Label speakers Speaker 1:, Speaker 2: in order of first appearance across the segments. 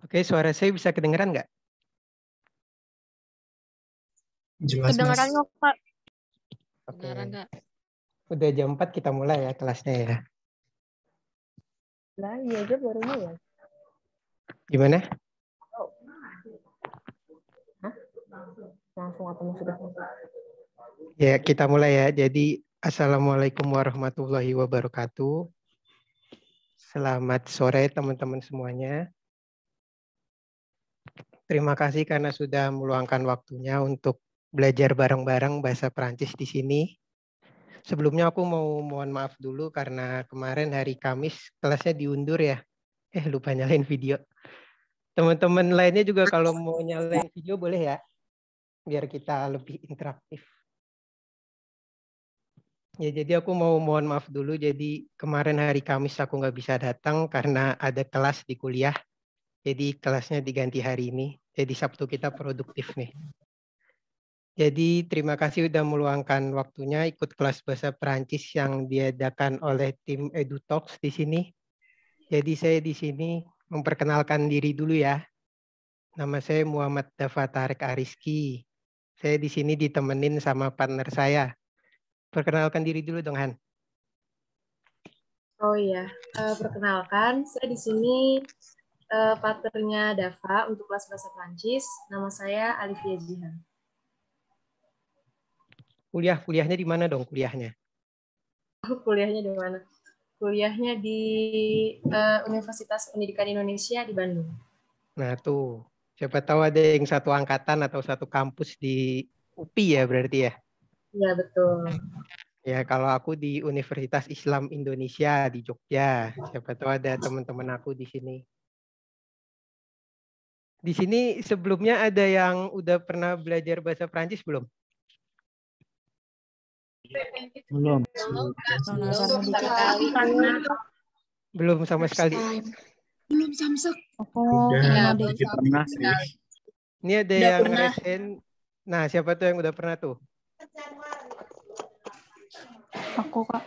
Speaker 1: Oke, suara saya bisa kedengeran nggak?
Speaker 2: Jelas,
Speaker 3: Kedengeran
Speaker 2: Mas.
Speaker 3: nggak, Pak?
Speaker 1: Oke.
Speaker 4: Kedengeran nggak?
Speaker 1: Udah jam 4 kita mulai ya kelasnya ya.
Speaker 3: Lah, iya aja baru mulai.
Speaker 1: Gimana?
Speaker 3: Hah? Langsung atau sudah?
Speaker 1: Ya, kita mulai ya. Jadi, Assalamualaikum warahmatullahi wabarakatuh. Selamat sore teman-teman semuanya. Terima kasih karena sudah meluangkan waktunya untuk belajar bareng-bareng bahasa Perancis di sini. Sebelumnya aku mau mohon maaf dulu karena kemarin hari Kamis kelasnya diundur ya. Lupa nyalain video. Teman-teman lainnya juga kalau mau nyalain video boleh ya. Biar kita lebih interaktif. Ya, jadi aku mau mohon maaf dulu. Jadi kemarin hari Kamis aku nggak bisa datang karena ada kelas di kuliah. Jadi kelasnya diganti hari ini. Jadi Sabtu kita produktif nih. Jadi terima kasih sudah meluangkan waktunya ikut kelas bahasa Perancis yang diadakan oleh tim EduTalks di sini. Jadi saya di sini memperkenalkan diri dulu ya. Nama saya Muhammad Dafa Tarik Ariski. Saya di sini ditemenin sama partner saya. Perkenalkan diri dulu dong, Han.
Speaker 5: Oh iya, perkenalkan, saya di sini partnernya Dava untuk kelas bahasa Prancis. Nama saya Alivia Jihan.
Speaker 1: Kuliahnya di mana dong kuliahnya?
Speaker 5: Kuliahnya di mana? Kuliahnya di Universitas Pendidikan Indonesia di Bandung.
Speaker 1: Nah tuh, siapa tahu ada yang satu angkatan atau satu kampus di UPI ya berarti ya?
Speaker 5: Iya, betul.
Speaker 1: Ya, kalau aku di Universitas Islam Indonesia di Jogja. Siapa tahu ada teman-teman aku di sini. Di sini sebelumnya ada yang udah pernah belajar bahasa Prancis belum?
Speaker 2: Belum.
Speaker 1: Belum sama sekali.
Speaker 4: Belum Samsek.
Speaker 2: Udah, dikit pernah sih.
Speaker 1: Ini ada
Speaker 4: Udah
Speaker 1: yang
Speaker 4: pernah.
Speaker 1: resen. Nah, siapa tuh yang udah pernah tuh?
Speaker 3: Aku, Kak.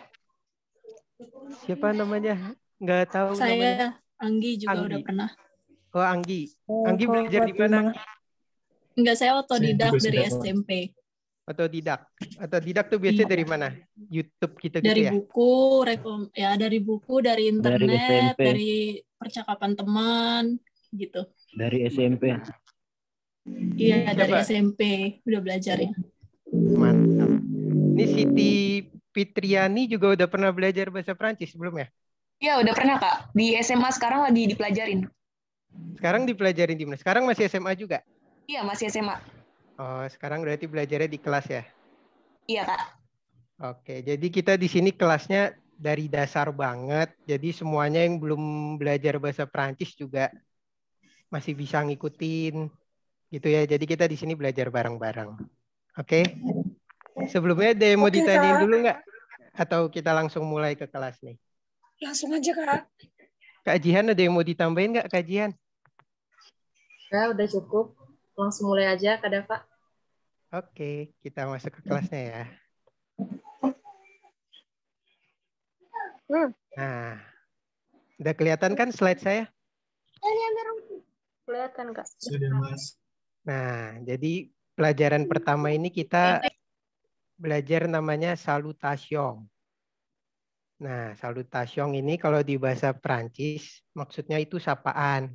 Speaker 1: Siapa namanya? Nggak tahu namanya.
Speaker 4: Saya, Anggi juga
Speaker 1: Anggi.
Speaker 4: udah pernah.
Speaker 1: Oh, Anggi. Anggi belajar di mana?
Speaker 4: Enggak, saya otodidak
Speaker 2: Saya juga
Speaker 4: dari
Speaker 2: sudah pernah.
Speaker 4: SMP.
Speaker 1: Otodidak. Otodidak tuh biasanya
Speaker 4: Iya.
Speaker 1: dari mana? YouTube gitu-gitu
Speaker 4: Dari
Speaker 1: ya?
Speaker 4: buku, dari buku, dari internet,
Speaker 6: SMP.
Speaker 4: dari percakapan teman, gitu.
Speaker 6: Dari SMP.
Speaker 4: Iya, dari
Speaker 1: Siapa?
Speaker 4: SMP udah belajar ya.
Speaker 1: Mantap. Ini Siti Fitriani juga udah pernah belajar bahasa Prancis belum ya?
Speaker 7: Iya, udah pernah, Kak. Di SMA sekarang lagi dipelajarin.
Speaker 1: Sekarang dipelajarin di mana? Sekarang masih SMA juga?
Speaker 7: Iya, masih SMA.
Speaker 1: Oh, sekarang berarti belajarnya di kelas ya?
Speaker 7: Iya, Kak.
Speaker 1: Oke, jadi kita di sini kelasnya dari dasar banget. Jadi semuanya yang belum belajar bahasa Prancis juga masih bisa ngikutin gitu ya. Jadi kita di sini belajar bareng-bareng. Oke? Sebelumnya ada yang mau ditanyain dulu nggak? Atau kita langsung mulai ke kelas nih?
Speaker 7: Langsung aja, Kak.
Speaker 1: Kak Jihan ada yang mau ditambahin nggak, Kak Jihan?
Speaker 5: Ya, udah cukup. Langsung mulai aja, Kak Dava.
Speaker 1: Oke, kita masuk ke kelasnya ya. Nah, udah kelihatan kan slide saya?
Speaker 5: Kelihatan, Kak.
Speaker 2: Sudah, Mas.
Speaker 1: Nah, jadi pelajaran pertama ini kita belajar namanya salutation. Nah, salutation ini kalau di bahasa Prancis maksudnya itu sapaan.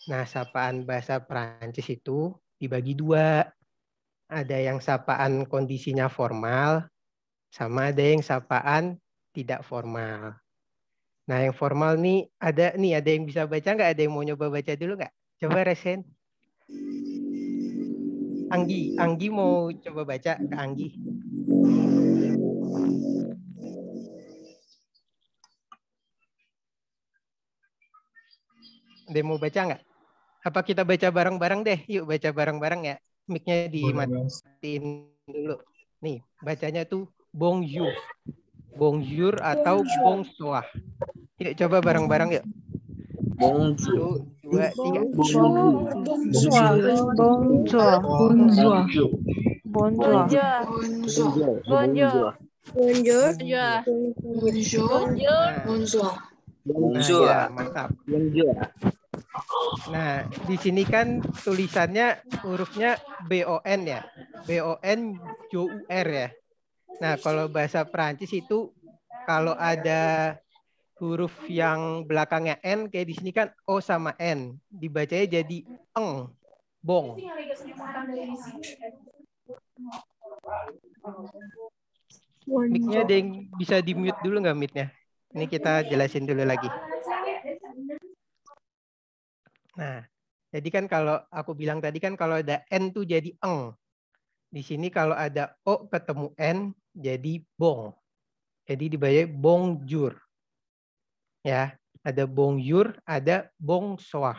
Speaker 1: Nah, sapaan bahasa Prancis itu dibagi dua. Ada yang sapaan kondisinya formal, sama ada yang sapaan tidak formal. Nah, yang formal nih ada yang bisa baca nggak? Ada yang mau nyoba baca dulu nggak? Coba Resen. Anggi mau coba baca ke Anggi. Dia mau baca nggak? Apa kita baca bareng-bareng deh? Yuk baca bareng-bareng ya. Mic-nya
Speaker 2: Boleh, Mas.
Speaker 1: dimatiin dulu. Nih, bacanya tuh bonjour. Bonjour atau bonsoir. Yuk coba bareng-bareng yuk.
Speaker 6: Bonjour.
Speaker 1: 1, 2, 3.
Speaker 3: Bonjour.
Speaker 2: Bonjour.
Speaker 3: Bonjour.
Speaker 7: Bonjour.
Speaker 3: Bonjour.
Speaker 6: Bonjour. Bonjour.
Speaker 8: Bonjour.
Speaker 5: Bonjour.
Speaker 1: Nah,
Speaker 5: Bonjour.
Speaker 6: Bonjour.
Speaker 1: ya, mantap.
Speaker 6: Bonjour.
Speaker 1: Nah, di sini kan tulisannya hurufnya BON ya. BON JOUR ya. Nah, kalau bahasa Perancis itu kalau ada huruf yang belakangnya N kayak di sini kan O sama N. Dibacanya jadi eng, bong. Mic-nya ada yang bisa di-mute dulu nggak mic-nya? Ini kita jelasin dulu lagi. Nah, jadi kan kalau aku bilang tadi kan kalau ada N tuh jadi eng. Di sini kalau ada O ketemu N jadi bong. Jadi dibaca bonjour. Ya, ada bonjour, ada bonsoir.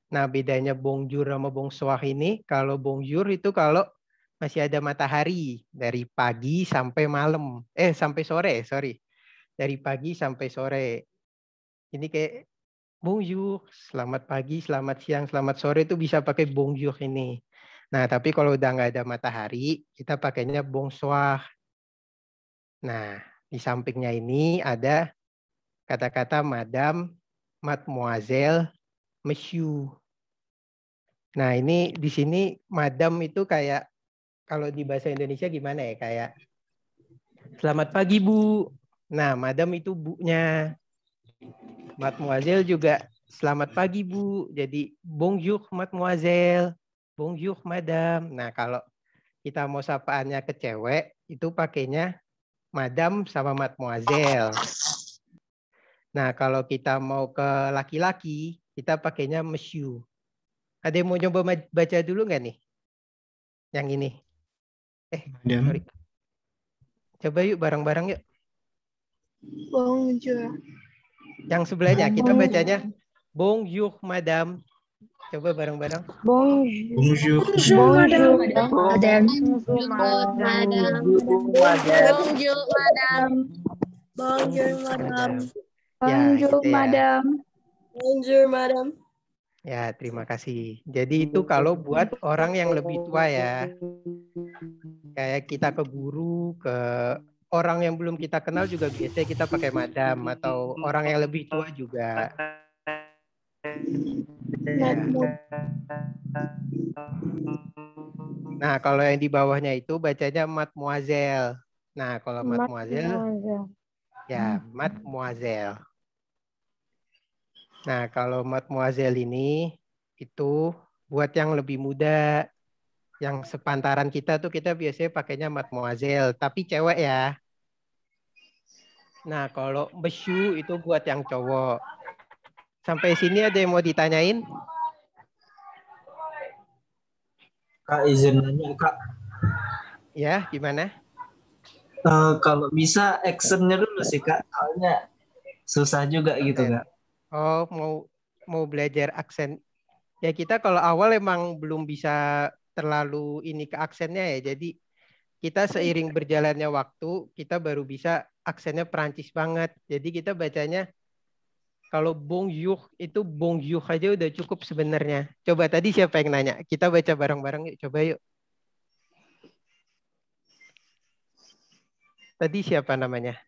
Speaker 1: Nah, bedanya bonjour sama bonsoir ini, kalau bonjour itu kalau masih ada matahari dari pagi sampai malam. Sampai sore, sorry. Dari pagi sampai sore. Ini kayak bonjour, selamat pagi, selamat siang, selamat sore itu bisa pakai bonjour ini. Nah, tapi kalau udah nggak ada matahari, kita pakainya bonsoir. Nah, di sampingnya ini ada kata-kata madame, mademoiselle, monsieur. Nah, ini di sini madame itu kayak kalau di bahasa Indonesia gimana ya? Kayak selamat pagi, Bu. Nah, madame itu Bu-nya. Mademoiselle juga selamat pagi, Bu. Jadi bonjour, mademoiselle. Bonjour, madame. Nah, kalau kita mau sapaannya ke cewek, itu pakainya madame sama mademoiselle. Nah, kalau kita mau ke laki-laki, kita pakainya monsieur. Ada yang mau coba baca dulu nggak nih? Yang ini.
Speaker 2: Madam.
Speaker 1: Sorry. Coba yuk bareng-bareng yuk.
Speaker 8: Bonjour.
Speaker 1: Yang sebelahnya kita bacanya bonjour, madame. Coba bareng-bareng.
Speaker 2: Bonjour.
Speaker 8: Bonjour, madame.
Speaker 3: Madame.
Speaker 8: Bonjour, madame.
Speaker 6: Bonjour, madame.
Speaker 8: Bonjour, madame.
Speaker 1: Ya,
Speaker 3: Bonjour,
Speaker 1: gitu ya.
Speaker 3: madame.
Speaker 8: Bonjour, madame.
Speaker 1: Ya, terima kasih. Jadi itu kalau buat orang yang lebih tua ya. Kayak kita ke guru, ke orang yang belum kita kenal juga biasanya kita pakai madam atau orang yang lebih tua juga. Ya. Nah, kalau yang di bawahnya itu bacanya mademoiselle. Nah, kalau mademoiselle, ya mademoiselle. Nah, kalau mademoiselle ini itu buat yang lebih muda, yang sepantaran kita tuh kita biasanya pakainya mademoiselle, tapi cewek ya. Nah, kalau monsieur itu buat yang cowok. Sampai sini ada yang mau ditanyain?
Speaker 9: Kak, izin nanya, Kak.
Speaker 1: Ya, gimana?
Speaker 9: Kalau bisa actionnya dulu sih, Kak. Soalnya susah juga gitu, Kak.
Speaker 1: Oh, mau belajar aksen. Ya kita kalau awal emang belum bisa terlalu ini ke aksennya ya. Jadi kita seiring berjalannya waktu, kita baru bisa aksennya Perancis banget. Jadi kita bacanya kalau bonjour itu bonjour aja udah cukup sebenarnya. Coba tadi siapa yang nanya? Kita baca bareng-bareng yuk. Coba yuk. Tadi siapa namanya?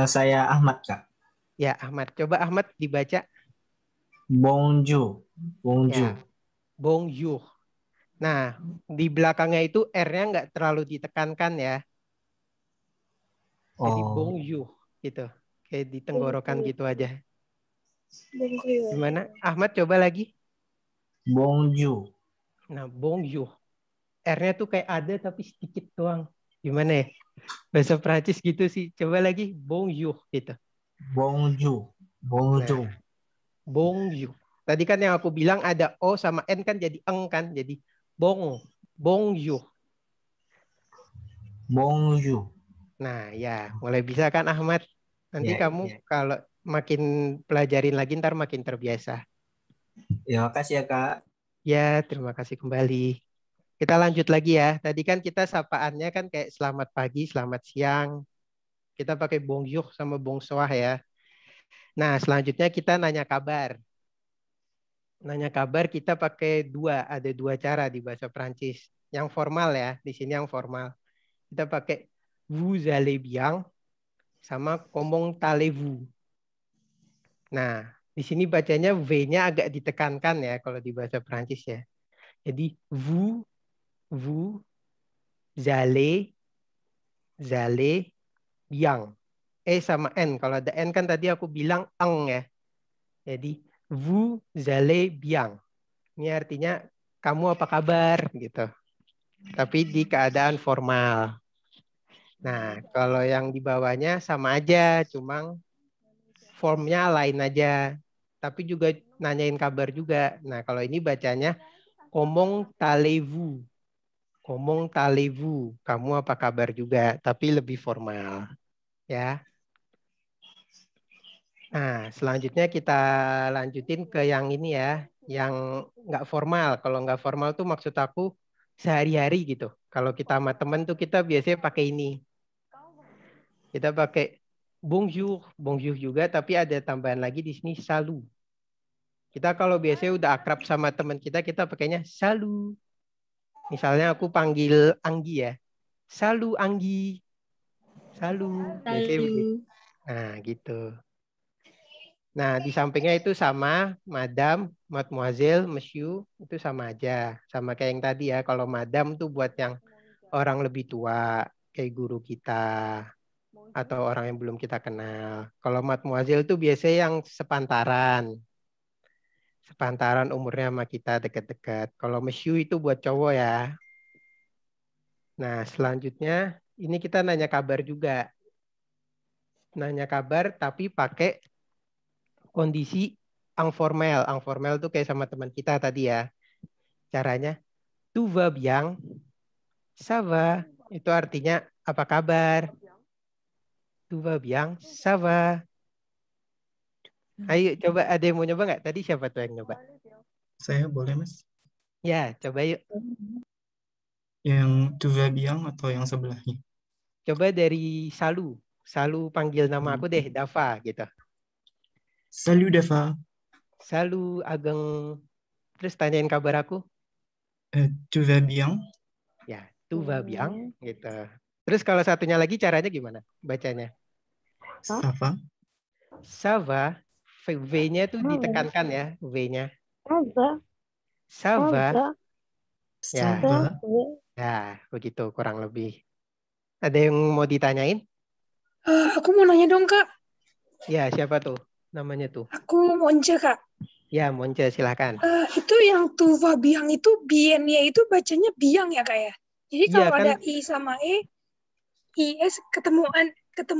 Speaker 9: Saya Ahmad, Kak.
Speaker 1: Ya, Ahmad. Coba Ahmad dibaca.
Speaker 9: Bonjour. Bonjour.
Speaker 1: Ya, bonjour. Nah, di belakangnya itu R-nya nggak terlalu ditekankan ya. Jadi bonjour gitu. Kayak di tenggorokan gitu aja. Gimana? Ahmad coba lagi.
Speaker 9: Bonjour.
Speaker 1: Nah, bonjour. R-nya tuh kayak ada tapi sedikit doang. Gimana ya? Bahasa Prancis gitu sih. Coba lagi bonjour gitu.
Speaker 9: Bonjour. Bonjour.
Speaker 1: Nah, bonjour. Tadi kan yang aku bilang ada O sama N kan jadi eng kan. Jadi Bonjour.
Speaker 9: Bonjour.
Speaker 1: Nah, ya, mulai bisa kan Ahmad? Nanti
Speaker 9: Ya,
Speaker 1: kamu
Speaker 9: ya.
Speaker 1: kalau makin pelajarin lagi ntar makin terbiasa.
Speaker 9: Ya, makasih ya, Kak.
Speaker 1: Ya, terima kasih kembali. Kita lanjut lagi ya. Tadi kan kita sapaannya kan kayak selamat pagi, selamat siang. Kita pakai bonjour sama bonsoir ya. Nah, selanjutnya kita nanya kabar. Nanya kabar kita pakai ada dua cara di bahasa Prancis. Yang formal ya, di sini yang formal. Kita pakai vous allez bien sama comment allez-vous. Nah, di sini bacanya V-nya agak ditekankan ya kalau di bahasa Prancis ya. Jadi vous allez bien. Sama N. Kalau ada N kan tadi aku bilang eng ya. Jadi vous allez bien. Ini artinya kamu apa kabar gitu. Tapi di keadaan formal. Nah, kalau yang di bawahnya sama aja, cuma formnya lain aja. Tapi juga nanyain kabar juga. Nah, kalau ini bacanya comment allez-vous. Comment allez-vous. Kamu apa kabar juga, tapi lebih formal. Ya. Nah, selanjutnya kita lanjutin ke yang ini ya, yang nggak formal. Kalau nggak formal tuh maksud aku sehari-hari gitu. Kalau kita sama temen tuh kita biasanya pakai ini. Kita pakai bonjour juga, tapi ada tambahan lagi di sini salut. Kita kalau biasanya udah akrab sama teman kita pakainya salut. Misalnya aku panggil Anggi ya, salut Anggi, salut. Biasanya begitu. Nah gitu. Nah di sampingnya itu sama madame, mademoiselle, monsieur itu sama aja, sama kayak yang tadi ya. Kalau madame tuh buat yang orang lebih tua, kayak guru kita. Atau orang yang belum kita kenal. Kalau mademoiselle itu biasanya yang sepantaran. Sepantaran umurnya sama kita dekat-dekat. Kalau monsieur itu buat cowok ya. Nah, selanjutnya ini kita nanya kabar juga. Nanya kabar tapi pakai kondisi informal. Informal tuh kayak sama teman kita tadi ya. Caranya, tout va bien, ça va. Itu artinya apa kabar? Tout va bien, ça va. Ayo coba, ada yang mau nyoba nggak? Tadi siapa tuh yang nyoba?
Speaker 2: Saya boleh, Mas?
Speaker 1: Ya, coba yuk.
Speaker 2: Yang tout va bien atau yang sebelahnya?
Speaker 1: Coba dari Salu. Salu panggil nama aku deh, Dava gitu.
Speaker 2: Salut, Dava.
Speaker 1: Salu Ageng. Terus tanyain kabar aku.
Speaker 2: Tout va bien.
Speaker 1: Ya, tout va bien gitu. Terus kalau satunya lagi caranya gimana bacanya?
Speaker 2: Ça va.
Speaker 1: Ça va. V-nya tuh ditekankan ya, V-nya. Ça va. Ya. Ya, begitu kurang lebih. Ada yang mau ditanyain?
Speaker 10: Aku mau nanya dong, Kak.
Speaker 1: Ya, siapa tuh namanya tuh?
Speaker 10: Aku Monce, Kak.
Speaker 1: Ya, Monce, silahkan.
Speaker 10: Itu yang tuva biang itu, biennya itu bacanya biang ya, Kak ya? Jadi kalau
Speaker 1: kan,
Speaker 10: ada I sama E, IS ketemu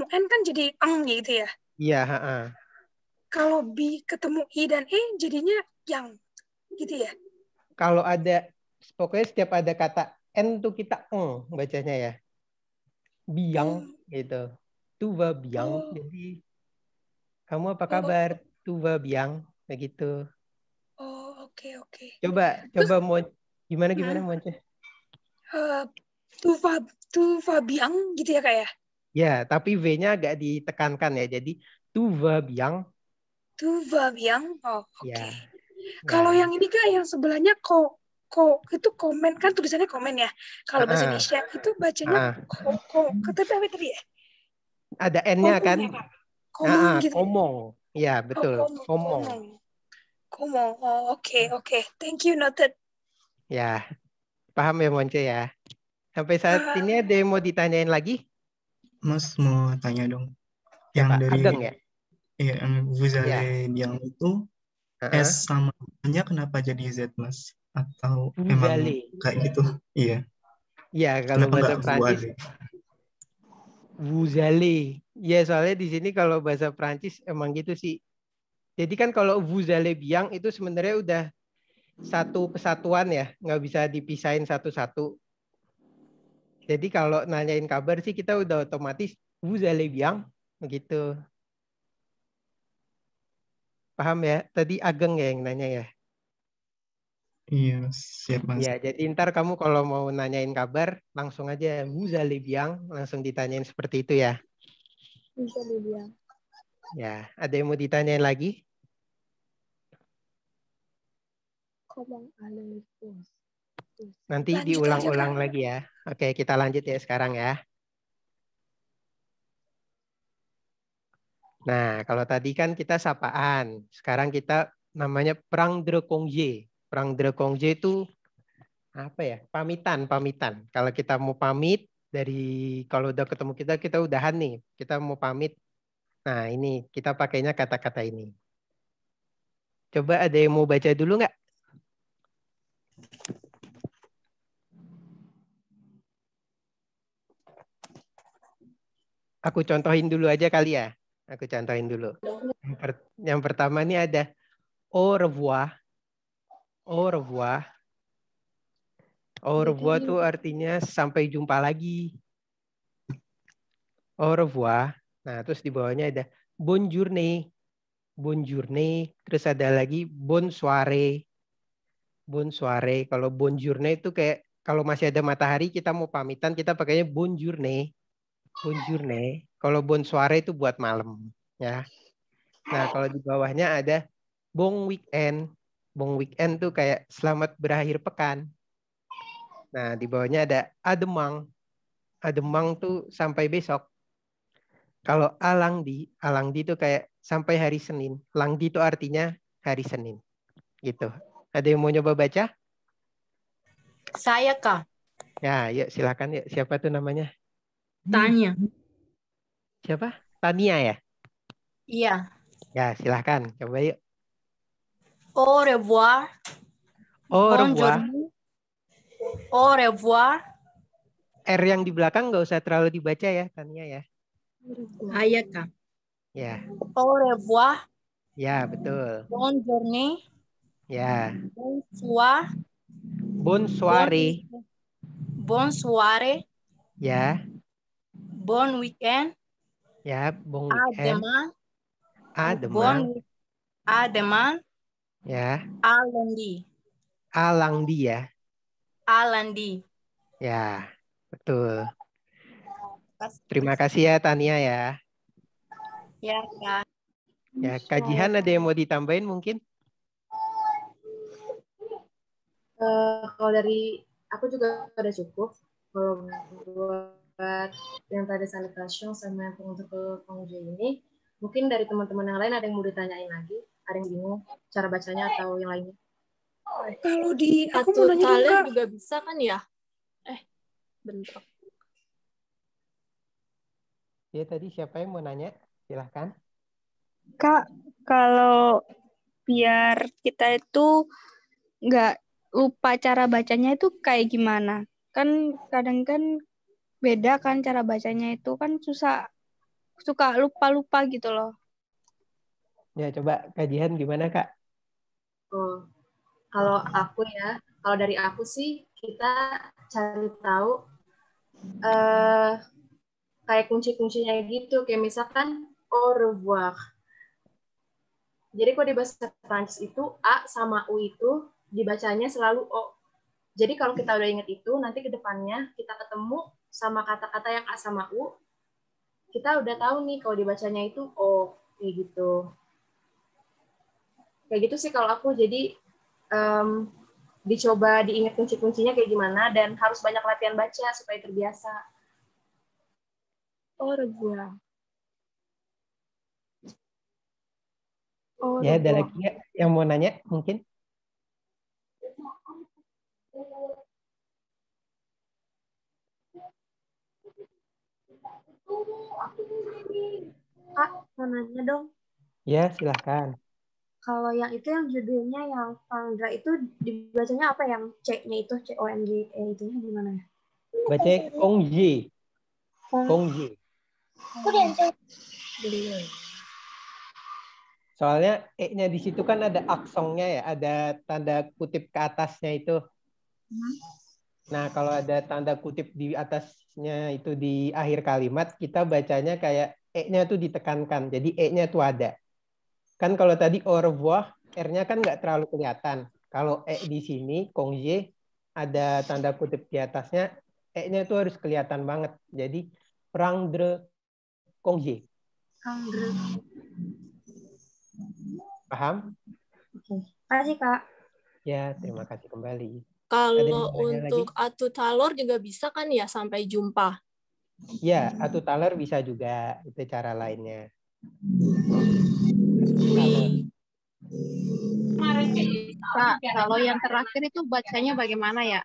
Speaker 10: N kan jadi ang gitu ya?
Speaker 1: Iya,
Speaker 10: Kalau B ketemu I dan E jadinya yang gitu ya?
Speaker 1: Kalau ada, pokoknya setiap ada kata N tuh kita bacanya ya. Biang gitu. Tu va bien. Jadi kamu apa kabar? Tu va bien begitu.
Speaker 10: Oh, oke.
Speaker 1: Coba mau gimana Monce?
Speaker 10: Tu va bien gitu ya, Kak ya?
Speaker 1: Ya, tapi V-nya agak ditekankan ya. Jadi tu va bien.
Speaker 10: Tu va bien. Oh, oke.
Speaker 1: Ya.
Speaker 10: Kalau yang ini Kak, yang sebelahnya kok itu komen kan tulisannya komen ya. Kalau bahasa Indonesia itu bacanya tapi apa tadi ya?
Speaker 1: Ada N-nya kan?
Speaker 10: Komong gitu.
Speaker 1: Komong. Ya, betul. Komong.
Speaker 10: Oh, oke. Thank you, noted.
Speaker 1: Ya. Paham ya Monce ya? Sampai saat ini ada yang mau ditanyain lagi?
Speaker 2: Mas mau tanya dong. Yang
Speaker 1: Siapa?
Speaker 2: dari
Speaker 1: Ageng ya?
Speaker 2: Iya, yang vous allez bien itu S sama nya kenapa jadi Z, Mas? Atau emang kayak gitu? Iya.
Speaker 1: Iya, kalau bahasa Prancis vous allez. Ya, soalnya di sini kalau bahasa Prancis emang gitu sih. Jadi kan kalau vous allez bien itu sebenarnya udah satu kesatuan ya, nggak bisa dipisahin satu-satu. Jadi kalau nanyain kabar sih kita udah otomatis vous allez bien begitu. Paham ya? Tadi Ageng ya yang nanya ya.
Speaker 2: Iya, siap Mas.
Speaker 1: Ya, jadi ntar kamu kalau mau nanyain kabar langsung aja vous allez bien, langsung ditanyain seperti itu ya.
Speaker 8: Vous allez bien.
Speaker 1: Ya, ada yang mau ditanyain lagi?
Speaker 8: Comment allez-vous?
Speaker 1: Nanti diulang-ulang lagi ya. Oke, kita lanjut ya sekarang ya. Nah, kalau tadi kan kita sapaan. Sekarang kita namanya perang de congé. Perang de congé itu apa ya? Pamitan. Kalau kita mau pamit kalau udah ketemu kita udahan nih. Kita mau pamit. Nah, ini kita pakainya kata-kata ini. Coba ada yang mau baca dulu nggak? Aku contohin dulu aja kali ya. Aku contohin dulu. Yang pertama ini ada au revoir. Au revoir. Au revoir tuh artinya sampai jumpa lagi. Au revoir. Nah, terus di bawahnya ada bonne journée. Bonne journée. Terus ada lagi bonne soirée. Bonne soirée. Kalau bonne journée itu kayak kalau masih ada matahari kita mau pamitan kita pakainya bonne journée. Bonne journée. Kalau bonne soirée itu buat malam, ya. Nah, kalau di bawahnya ada bon weekend. Bon weekend tuh kayak selamat berakhir pekan. Nah, di bawahnya ada ademang. Ademang tuh sampai besok. Kalau alangdi itu kayak sampai hari Senin. Langdi itu artinya hari Senin. Gitu. Ada yang mau nyoba baca?
Speaker 4: Saya, Kak.
Speaker 1: Ya, yuk silakan yuk. Siapa tuh namanya?
Speaker 4: Tanya.
Speaker 1: Siapa? Tania ya?
Speaker 4: Iya.
Speaker 1: Ya, silakan. Coba yuk.
Speaker 4: Au revoir.
Speaker 1: Au revoir.
Speaker 4: Au revoir.
Speaker 1: R yang di belakang nggak usah terlalu dibaca ya, Tania ya.
Speaker 4: Iya, Kak.
Speaker 1: Ya.
Speaker 4: Au revoir.
Speaker 1: Ya, betul.
Speaker 4: Bonne journée.
Speaker 1: Ya.
Speaker 4: Bonsoir.
Speaker 1: Bonne soirée.
Speaker 4: Bonne soirée.
Speaker 1: Ya.
Speaker 4: Bon weekend.
Speaker 1: Ya, bon weekend.
Speaker 4: Ademang. Ademang.
Speaker 1: Ya.
Speaker 4: Alandi.
Speaker 1: Alangdi ya.
Speaker 4: Alandi.
Speaker 1: Ya, betul. Terima kasih ya Tania ya.
Speaker 4: Ya, Kak.
Speaker 1: Ya, Kak Jihan ada yang mau ditambahin mungkin?
Speaker 5: Kalau dari aku juga udah cukup. Kalau buat yang tadi sanitation sama yang untuk ke penguji ini, mungkin dari teman-teman yang lain ada yang mau ditanyain lagi, ada yang bingung cara bacanya atau yang lainnya.
Speaker 10: Kalau di aku mau nanya dong, Kak.
Speaker 4: Juga bisa kan ya? Bentar.
Speaker 1: Ya, tadi siapa yang mau nanya? Silahkan.
Speaker 3: Kak, kalau biar kita itu nggak lupa cara bacanya itu kayak gimana? Kan kadang kan beda kan cara bacanya itu kan suka lupa-lupa gitu loh.
Speaker 5: Ya, coba kajian gimana, Kak? Kalau aku ya, kalau dari aku sih kita cari tahu kayak kunci-kuncinya gitu, kayak misalkan au revoir. Jadi kalau di bahasa Prancis itu A sama U itu dibacanya selalu O. Jadi kalau kita udah ingat itu, nanti ke depannya kita ketemu sama kata-kata yang A sama U, kita udah tahu nih kalau dibacanya itu O, kayak gitu. Kayak gitu sih kalau aku, jadi dicoba diingat kunci-kuncinya kayak gimana, dan harus banyak latihan baca supaya terbiasa. Au revoir.
Speaker 1: Ya, ada lagi nggak yang mau nanya mungkin?
Speaker 8: Kak, mau nanya dong.
Speaker 1: Ya, silahkan.
Speaker 8: Kalau yang itu yang judulnya yang Sandra itu dibacanya apa, yang C-nya itu C-O-N-G-E itu gimana ya?
Speaker 1: Baca Congé. Congé. Soalnya E-nya di situ kan ada aksongnya ya, ada tanda kutip ke atasnya itu. Nah, kalau ada tanda kutip di atasnya itu di akhir kalimat, kita bacanya kayak E-nya tuh ditekankan. Jadi E-nya tuh ada. Kan kalau tadi au revoir, R-nya kan nggak terlalu kelihatan. Kalau E di sini, congé, ada tanda kutip di atasnya, E-nya tuh harus kelihatan banget. Jadi, prendre congé. Paham?
Speaker 8: Oke. Makasih, Kak.
Speaker 1: Ya, terima kasih kembali.
Speaker 4: Kalau untuk atu talor juga bisa kan ya, sampai jumpa?
Speaker 1: Ya, atu talor bisa juga. Itu cara lainnya.
Speaker 11: Kak, kalau yang terakhir itu bacanya bagaimana ya?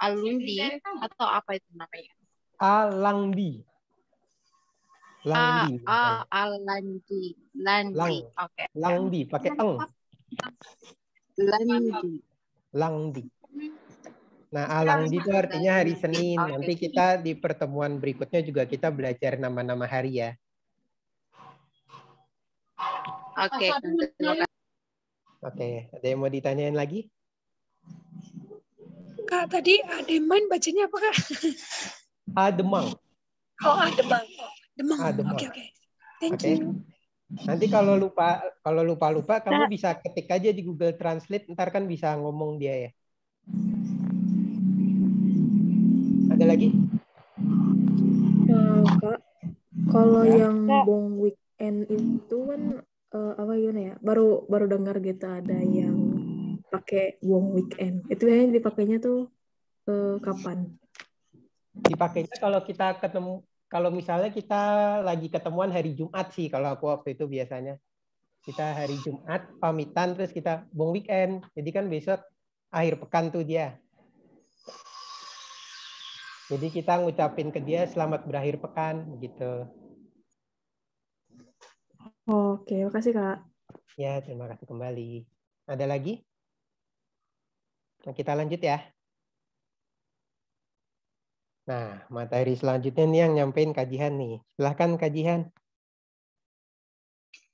Speaker 11: Alundi atau apa itu namanya?
Speaker 1: Alangdi. Langdi.
Speaker 11: Alandi. Landi. Oke.
Speaker 1: Langdi pakai eng. Langdi. Nah, alangdi itu artinya hari Senin. Nanti kita di pertemuan berikutnya juga kita belajar nama-nama hari ya.
Speaker 11: Oke.
Speaker 1: Oke, ada yang mau ditanyain lagi?
Speaker 10: Kak, tadi Ademan bacanya apa, Kak?
Speaker 1: Ademang.
Speaker 10: Oh, Ademang. Demang.
Speaker 1: Ademang.
Speaker 10: Oke. Thank you.
Speaker 1: Nanti kalau lupa kamu bisa ketik aja di Google Translate, ntar kan bisa ngomong dia ya. Ada lagi?
Speaker 12: Kak, kalau yang bong weekend itu kan apa gimana ya? Baru dengar gitu ada yang pakai bong weekend. Itu biasanya dipakainya tuh kapan?
Speaker 1: Dipakainya kalau kita ketemu, kalau misalnya kita lagi ketemuan hari Jumat sih, kalau aku waktu itu biasanya. Kita hari Jumat pamitan terus kita bong weekend. Jadi kan besok akhir pekan tuh dia. Jadi kita ngucapin ke dia selamat berakhir pekan gitu.
Speaker 12: Oke, makasih Kak.
Speaker 1: Ya, terima kasih kembali. Ada lagi? Nah, kita lanjut ya. Nah, materi selanjutnya nih yang nyampein Kak Jihan nih. Silahkan Kak Jihan.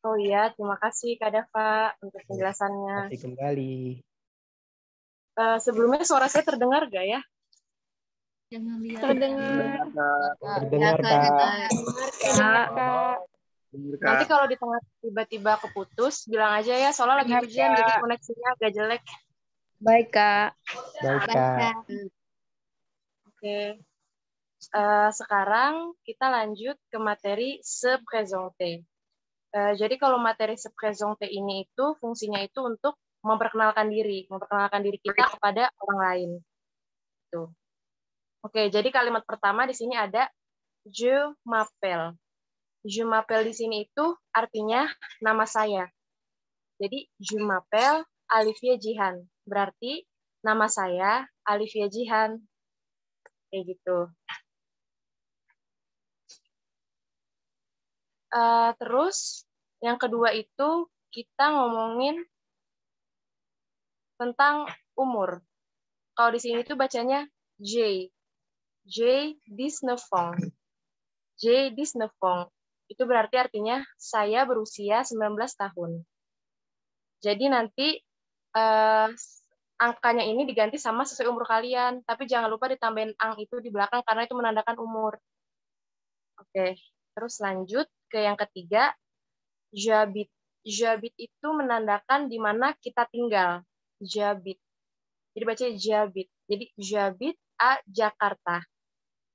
Speaker 5: Oh iya, terima kasih Kak Dava untuk penjelasannya.
Speaker 1: Terima kasih kembali.
Speaker 5: Sebelumnya suara saya terdengar gak ya?
Speaker 3: Terdengar.
Speaker 1: Terdengar, Kak.
Speaker 5: Nanti kalau di tengah tiba-tiba keputus, bilang aja ya, soalnya lagi ujian, jadi koneksinya agak jelek.
Speaker 3: Baik, Kak.
Speaker 1: Baik, Kak.
Speaker 5: Oke. Sekarang kita lanjut ke materi se présenter. Jadi kalau materi se présenter ini itu fungsinya itu untuk memperkenalkan diri kita kepada orang lain. Tuh. Oke, jadi kalimat pertama di sini ada je m'appelle. Je m'appelle di sini itu artinya nama saya. Jadi je m'appelle Alivia Jihan. Berarti nama saya Alivia Jihan. Kayak gitu. Terus yang kedua itu kita ngomongin tentang umur. Kalau di sini tuh bacanya J 19 ans. J 19 ans. Itu berarti artinya saya berusia 19 tahun. Jadi nanti angkanya ini diganti sama sesuai umur kalian, tapi jangan lupa ditambahin ang itu di belakang karena itu menandakan umur. Oke, terus lanjut ke yang ketiga, j'habite. J'habite itu menandakan di mana kita tinggal. J'habite. Jadi baca j'habite. Jadi j'habite à Jakarta.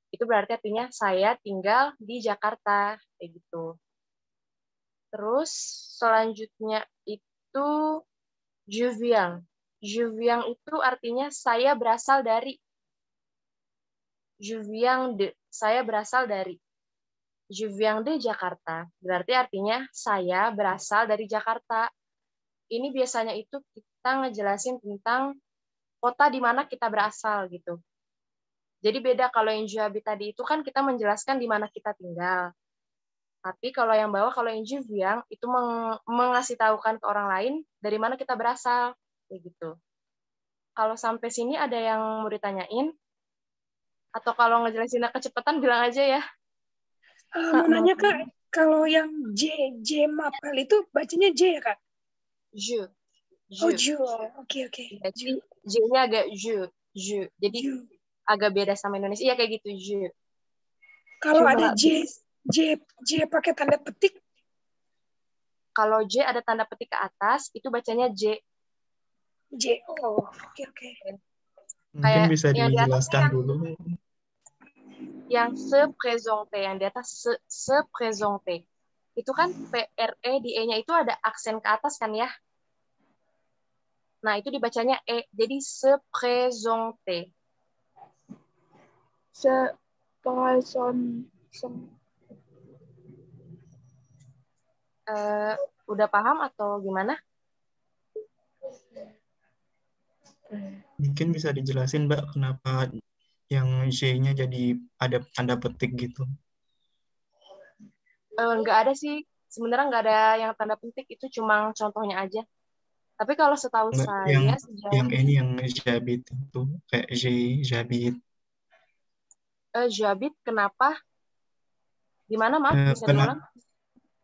Speaker 5: Itu berarti artinya saya tinggal di Jakarta, kayak gitu. Terus selanjutnya itu je viens. Je viens itu artinya saya berasal dari. Je viens de, saya berasal dari. Je viens de Jakarta. Berarti artinya saya berasal dari Jakarta. Ini biasanya itu kita ngejelasin tentang kota di mana kita berasal gitu. Jadi beda kalau yang j'habite tadi itu kan kita menjelaskan di mana kita tinggal. Tapi kalau yang bawah, kalau yang je viens itu mengasih tahukan ke orang lain dari mana kita berasal, kayak gitu. Kalau sampai sini ada yang mau ditanyain? Atau kalau ngejelasinnya kecepatan bilang aja ya.
Speaker 10: Mau nanya Kak, Kalau yang J mapel itu bacanya J ya, Kak?
Speaker 5: Je.
Speaker 10: Oh, Ju. Oke.
Speaker 5: Jadi J-nya agak je. Jadi agak beda sama Indonesia. Iya kayak gitu, je.
Speaker 10: Kalau ada J pakai tanda petik?
Speaker 5: Kalau J ada tanda petik ke atas, itu bacanya J.
Speaker 10: Oh, oke.
Speaker 2: Mungkin bisa dijelaskan dulu.
Speaker 5: Yang se présente, yang di atas se présente. Itu kan PRE di E-nya itu ada aksen ke atas kan ya? Nah, itu dibacanya E. Jadi se présente. Udah paham atau gimana?
Speaker 2: Mungkin bisa dijelasin, Mbak, kenapa yang J-nya jadi ada tanda petik gitu?
Speaker 5: Nggak ada sih. Sebenarnya nggak ada yang tanda petik. Itu cuma contohnya aja. Tapi kalau setahu saya
Speaker 2: yang ini yang Jabit itu kayak Jabit.
Speaker 5: Jabit kenapa? Gimana, Mas? Bisa diulang?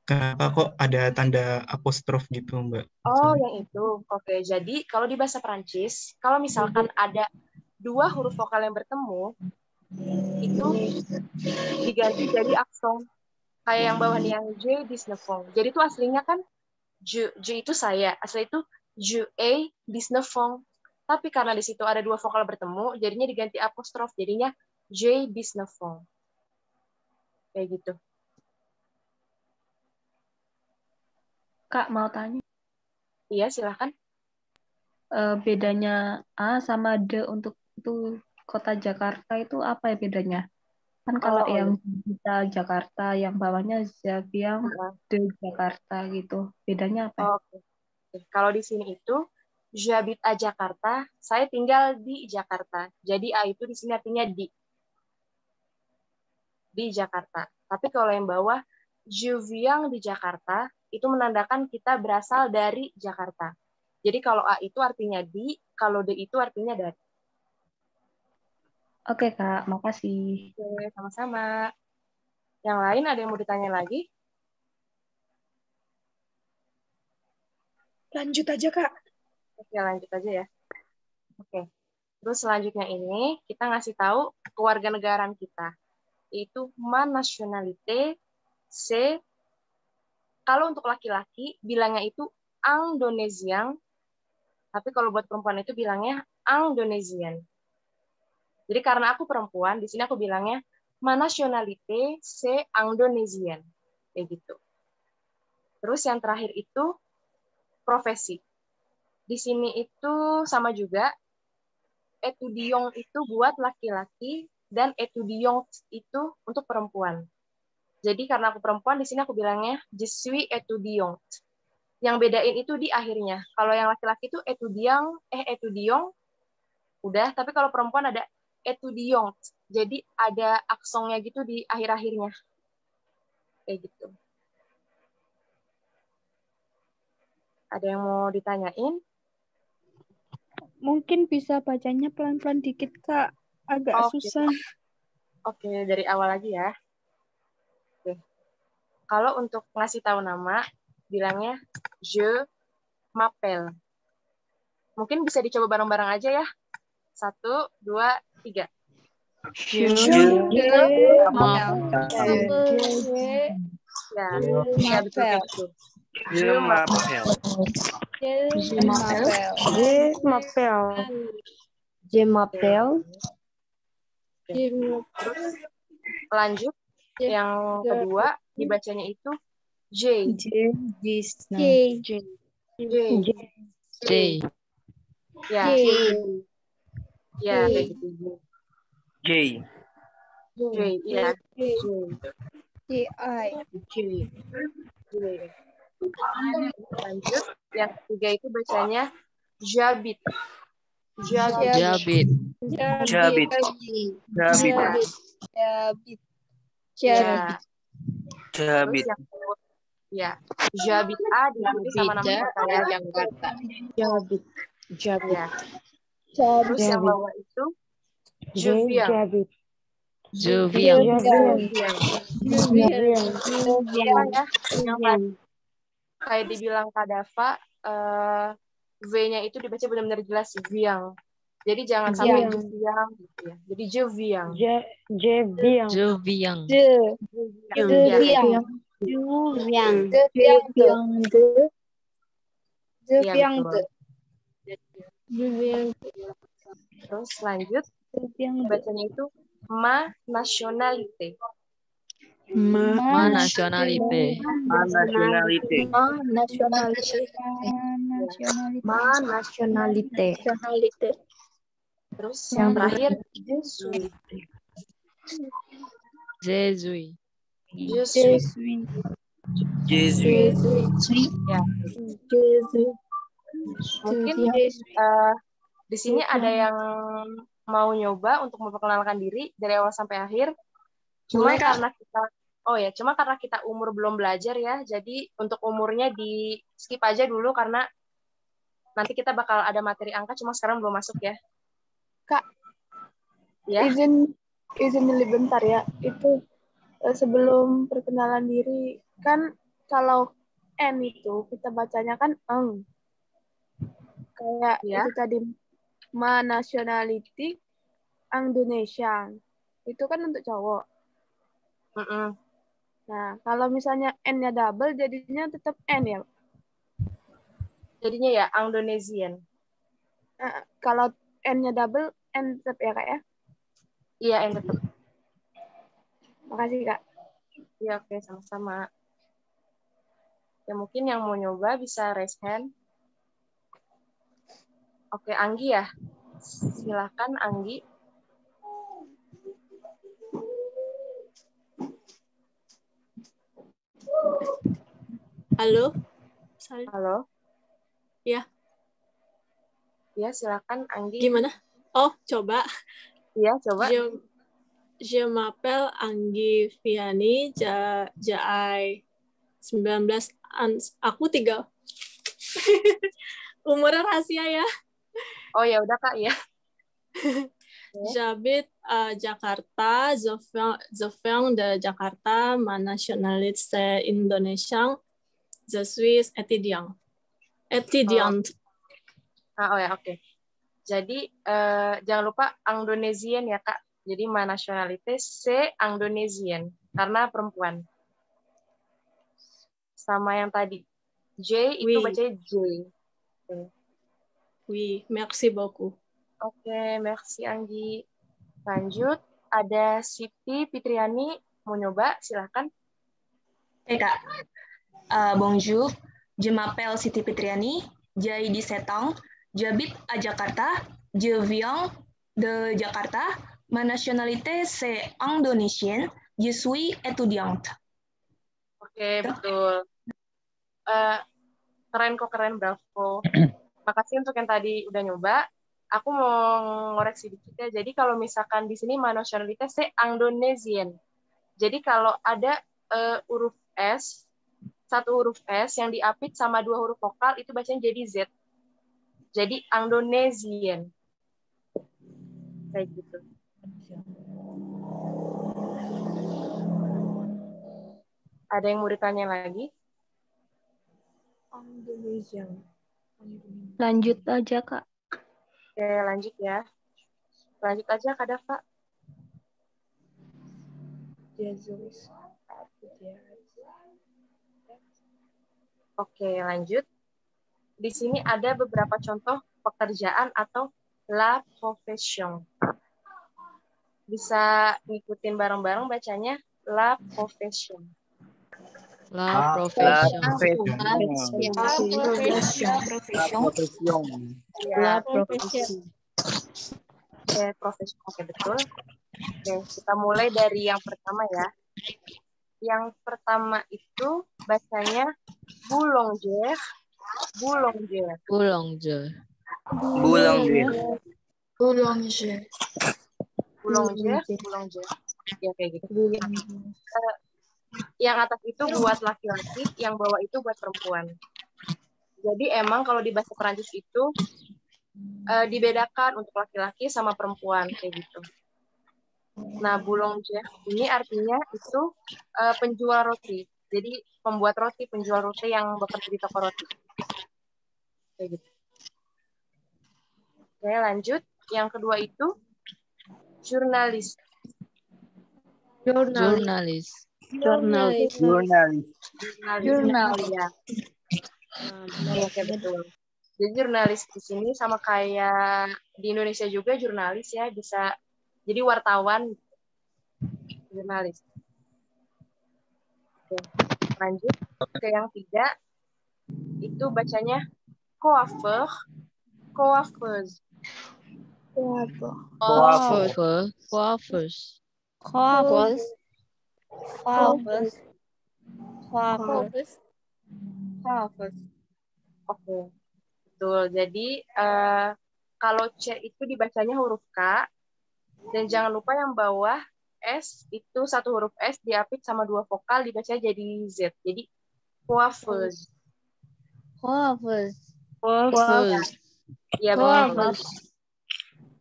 Speaker 2: Kenapa kok ada tanda apostrof gitu, Mbak?
Speaker 5: Oh, yang itu. Oke, jadi kalau di bahasa Perancis, kalau misalkan ada dua huruf vokal yang bertemu, itu diganti jadi aksen. Kayak yang bawah nih, yang J di snefong. Jadi itu aslinya kan J itu saya. Asli itu je bisnefong. Tapi karena di situ ada dua vokal bertemu, jadinya diganti apostrof, jadinya J bisnefong. Kayak gitu.
Speaker 7: Kak, mau tanya?
Speaker 5: Iya, silahkan.
Speaker 7: Bedanya A sama D untuk itu kota Jakarta itu apa ya bedanya? Kan kalau yang kita Jakarta, yang bawahnya Zabiang de Jakarta gitu. Bedanya apa?
Speaker 5: Oke. Kalau di sini itu J'habite à Jakarta, saya tinggal di Jakarta. Jadi A itu di sini artinya di Jakarta. Tapi kalau yang bawah Je viens di Jakarta, itu menandakan kita berasal dari Jakarta. Jadi kalau A itu artinya di, kalau D itu artinya dari.
Speaker 7: Oke, Kak. Makasih.
Speaker 5: Oke, sama-sama. Yang lain ada yang mau ditanya lagi?
Speaker 10: Lanjut aja, Kak.
Speaker 5: Oke, lanjut aja ya. Oke. Terus selanjutnya ini, kita ngasih tahu kewarganegaraan kita. Yaitu ma nationalité, c'est, kalau untuk laki-laki, bilangnya itu Indonesian, tapi kalau buat perempuan itu bilangnya Indonesian. Jadi karena aku perempuan, di sini aku bilangnya ma nationalité, c'est Indonesian. Kayak gitu. Terus yang terakhir itu profesi. Di sini itu sama juga, étudiant itu buat laki-laki dan étudiant itu untuk perempuan. Jadi karena aku perempuan, di sini aku bilangnya je suis étudiant. Yang bedain itu di akhirnya. Kalau yang laki-laki itu étudiant, udah. Tapi kalau perempuan ada étudiant. Jadi ada aksongnya gitu di akhir-akhirnya. Kayak gitu. Ada yang mau ditanyain?
Speaker 3: Mungkin bisa bacanya pelan-pelan dikit, Kak. Agak susah.
Speaker 5: Oke, dari awal lagi ya. Oke. Kalau untuk ngasih tahu nama, bilangnya je m'appelle. Mungkin bisa dicoba bareng-bareng aja ya. 1, 2, 3. Je m'appelle. Ya, betul kayak gitu.
Speaker 6: Je m'appelle. Lanjut, yang kedua dibacanya itu J. Ya, kayak gitu. J. Ya. Lanjut, yang ketiga itu bacanya Jabit. Jabit. Ya, Jabit A diganti sama nama kota ya, Jakarta. Jabit. Ya. Terus yang bawah itu Juviang.
Speaker 13: Je viens.
Speaker 6: Yang kayak dibilang Kak Dava, V-nya itu dibaca benar-benar jelas viang. Jadi jangan sampai je viang gitu ya. Jadi je viang.
Speaker 13: Je viens.
Speaker 6: Terus lanjut, bacanya itu ma nationalité.
Speaker 13: Ma nationalité.
Speaker 6: Terus yang terakhir, je suis. Ya. Mungkin di sini ada yang mau nyoba untuk memperkenalkan diri dari awal sampai akhir. Cuma karena kita umur belum belajar ya, jadi untuk umurnya di skip aja dulu karena nanti kita bakal ada materi angka, cuma sekarang belum masuk ya.
Speaker 3: Kak,
Speaker 6: ya?
Speaker 3: izin dulu bentar ya. Itu sebelum perkenalan diri, kan kalau N itu kita bacanya kan eng. Kayak itu tadi ma nationality Indonesia. Itu kan untuk cowok. Nah, kalau misalnya N-nya double, jadinya tetap N ya?
Speaker 6: Jadinya ya Indonesian.
Speaker 3: Kalau N-nya double, N tetap ya, Kak ya?
Speaker 6: Iya, N tetap.
Speaker 3: Makasih, Kak.
Speaker 6: Iya, oke, sama-sama. Ya, mungkin yang mau nyoba bisa raise hand. Oke, Anggi ya. Silakan, Anggi.
Speaker 4: Halo.
Speaker 6: Halo.
Speaker 4: Ya.
Speaker 6: Ya, silakan Anggi.
Speaker 4: Gimana? Oh, coba.
Speaker 6: Iya, coba.
Speaker 4: Je m'appelle Anggi Viani, Jai 19 aku 3. Umurnya rahasia ya.
Speaker 6: Oh ya udah Kak ya.
Speaker 4: J'habite à Jakarta, je viens de Jakarta, ma nationalité c'est indonésien, je suis étudiante.
Speaker 6: Oh ya, oke. Jadi jangan lupa Indonesian ya Kak. Jadi ma nationalité c'est Indonesian karena perempuan. Sama yang tadi J itu bacanya J.
Speaker 4: Oui, merci beaucoup.
Speaker 6: Oke, merci Anggi. Lanjut, ada Siti Fitriani mau nyoba, silakan.
Speaker 14: Kak. Bonjour, je m'appelle Siti Fitriani, j'ai 17 ans, j'habite à Jakarta, je viens de Jakarta, ma nationalité c'est Indonesienne, je suis étudiante.
Speaker 6: Oke, betul. Keren, bravo. Makasih untuk yang tadi udah nyoba. Aku mau ngoreksi dikit ya. Jadi kalau misalkan di sini nationalité c'est Indonesian. Jadi kalau ada huruf S, satu huruf S yang diapit sama 2 huruf vokal, itu bacanya jadi Z. Jadi Indonesian. Kayak gitu. Ada yang mau ditanya lagi?
Speaker 3: Indonesian.
Speaker 7: Lanjut aja, Kak.
Speaker 6: Oke, lanjut ya. Lanjut aja, Kak Dava. Oke, lanjut. Di sini ada beberapa contoh pekerjaan atau la profession. Bisa ngikutin bareng-bareng bacanya la profession.
Speaker 13: La profession.
Speaker 6: Oke, profession. Oke, betul. Oke, kita mulai dari yang pertama ya. Yang pertama itu bacanya boulanger. Ya, kayak gitu. Yang atas itu buat laki-laki, yang bawah itu buat perempuan. Jadi emang kalau di bahasa Perancis itu dibedakan untuk laki-laki sama perempuan kayak gitu. Nah, boulanger ini artinya itu penjual roti. Jadi pembuat roti, penjual roti yang bekerja di toko roti. Kayak gitu. Oke, lanjut. Yang kedua itu jurnalis.
Speaker 13: Jurnalis.
Speaker 6: Ya. Oke, betul. Jadi jurnalis di sini sama kayak di Indonesia juga jurnalis ya, bisa jadi wartawan, jurnalis. Oke, lanjut ke yang 3. Itu bacanya coiffeur, coiffeuse. Oke, betul. Jadi kalau C itu dibacanya huruf K, dan jangan lupa yang bawah S itu satu huruf S diapit sama 2 vokal dibaca jadi Z. Jadi coiffeuse. Ya, betul.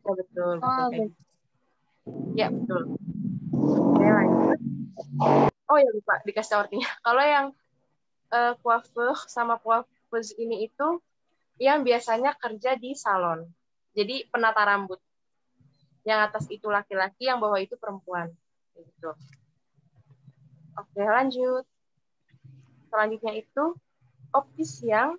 Speaker 6: Ya, betul. Ya, betul. Oke, lanjut. Oh ya, lupa dikasih tahu artinya. Kalau yang coiffeur sama coiffeuse ini itu yang biasanya kerja di salon. Jadi penata rambut. Yang atas itu laki-laki, yang bawah itu perempuan. Gitu. Oke, lanjut. Selanjutnya itu optician.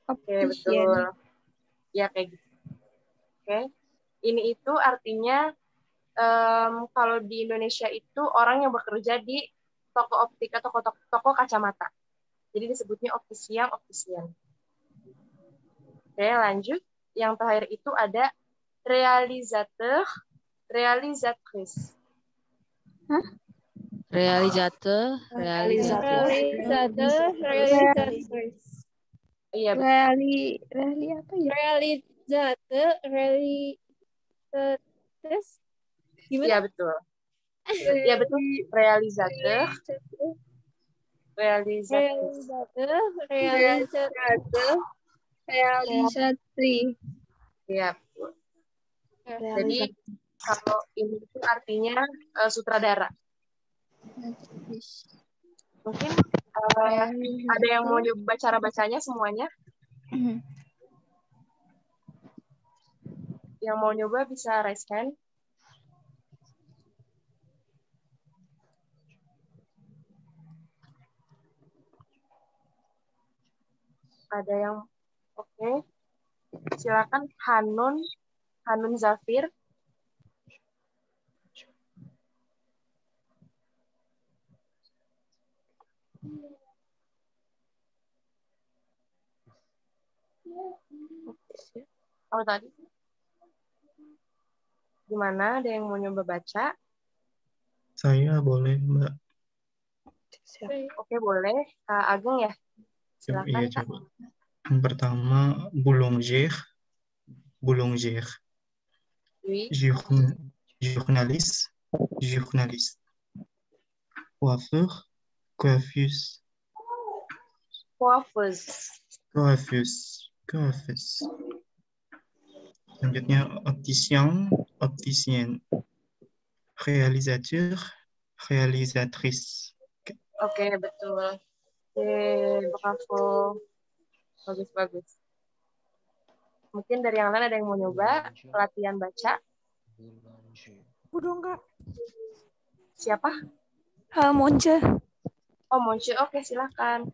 Speaker 6: Oke, betul. Ya, kayak gitu. Oke. Ini itu artinya kalau di Indonesia itu orang yang bekerja di toko optik atau toko kacamata. Jadi disebutnya optician. Oke, lanjut. Yang terakhir itu ada realisateur, realisatrice.
Speaker 13: Realisateur.
Speaker 6: Iya,
Speaker 3: apa ya? Gimana?
Speaker 6: Iya, betul. Iya, betul. Realisateur.
Speaker 3: Realisatri.
Speaker 6: Iya, betul. Jadi kalau ini itu artinya sutradara. Mungkin ada yang mau nyoba cara bacanya semuanya? Yang mau nyoba bisa raise hand. Ada yang oke. Silakan Hanun Zafir. Apa tadi? Gimana? Ada yang mau nyoba baca?
Speaker 2: Saya boleh, Mbak.
Speaker 6: Oke, boleh. Kak Ageng ya? Silakan,
Speaker 2: Iya,
Speaker 6: Kak.
Speaker 2: coba. Yang pertama, boulanger.
Speaker 6: Oui.
Speaker 2: Journaliste. Coiffeur. Coiffeuse. Selanjutnya, opticien. Realisatrice.
Speaker 6: Oke, betul. Oke, bravo. Bagus. Mungkin dari yang lain ada yang mau nyoba pelatihan baca?
Speaker 10: Udah enggak?
Speaker 6: Siapa?
Speaker 10: Monce.
Speaker 6: Oh, Monce. Oke, silakan.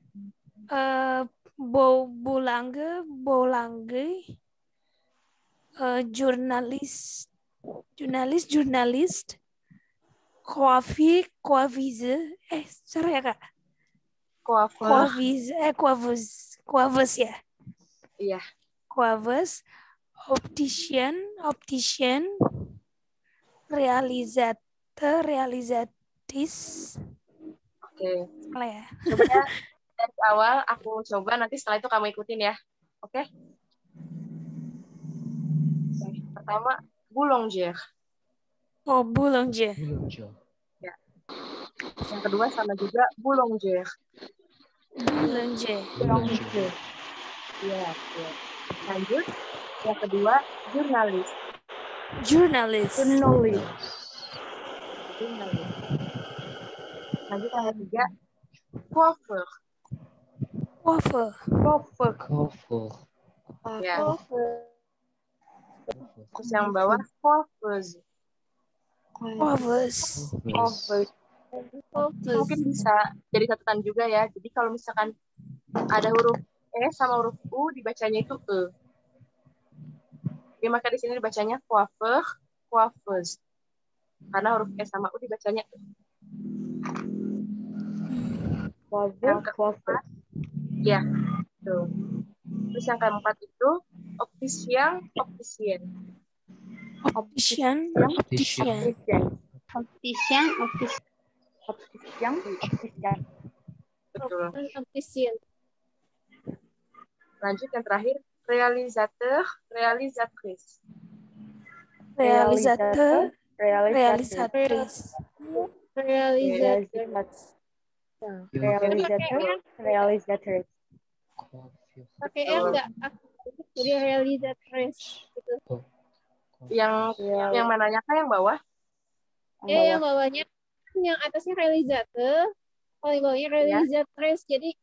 Speaker 10: Boulanger, jurnalis, coiffeuse, sorry ya Kak. Coiffeuse ya.
Speaker 6: Iya.
Speaker 10: Coiffeuse, optician, realisatrice.
Speaker 6: Oke.
Speaker 10: Salah ya.
Speaker 6: Coba ya, dari awal aku coba, nanti setelah itu kamu ikutin ya. Oke? Pertama, boulanger.
Speaker 10: Oh, boulanger.
Speaker 6: Ya. Yang kedua sama juga boulanger.
Speaker 15: Boulanger.
Speaker 6: Iya. Lanjut. Yang kedua jurnalis.
Speaker 15: Jurnalis.
Speaker 6: Lanjut yang ketiga coiffeur. Ya. Terus yang bawah coiffeuse. Mungkin bisa jadi catatan juga ya. Jadi kalau misalkan ada huruf E sama huruf U dibacanya itu E. Jadi maka di sini dibacanya coiffeur, coiffeuse. Karena huruf E sama U dibacanya E. Yang keempat, ya, tuh. Terus yang keempat itu optician. Betul. Lanjut yang terakhir, realisateur, realisatrice.
Speaker 4: Pakai R nggak? Jadi realisatrice gitu.
Speaker 6: Yang mananya kah yang bawah?
Speaker 4: Yang bawahnya, yang atasnya realisateur, kalau yang bawahnya realisatrice. Jadi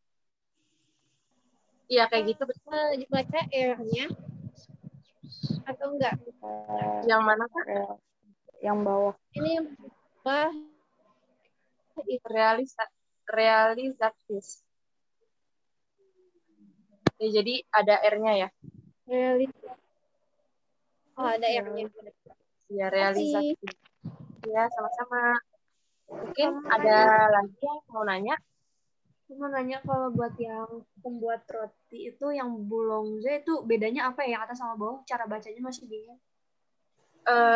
Speaker 6: iya kayak gitu betul.
Speaker 4: Baca R-nya atau enggak?
Speaker 6: Yang mana kah?
Speaker 12: Yang bawah.
Speaker 4: Ini yang bawah.
Speaker 6: Realisatrice. Ya, jadi ada R-nya ya.
Speaker 4: Ada R-nya.
Speaker 6: Ya, realisatrice. Ya, sama-sama. Mungkin ada lagi yang mau nanya?
Speaker 8: Aku mau nanya kalau buat yang pembuat roti itu yang boulanger itu bedanya apa ya? Yang atas sama bawah cara bacanya masih bingung.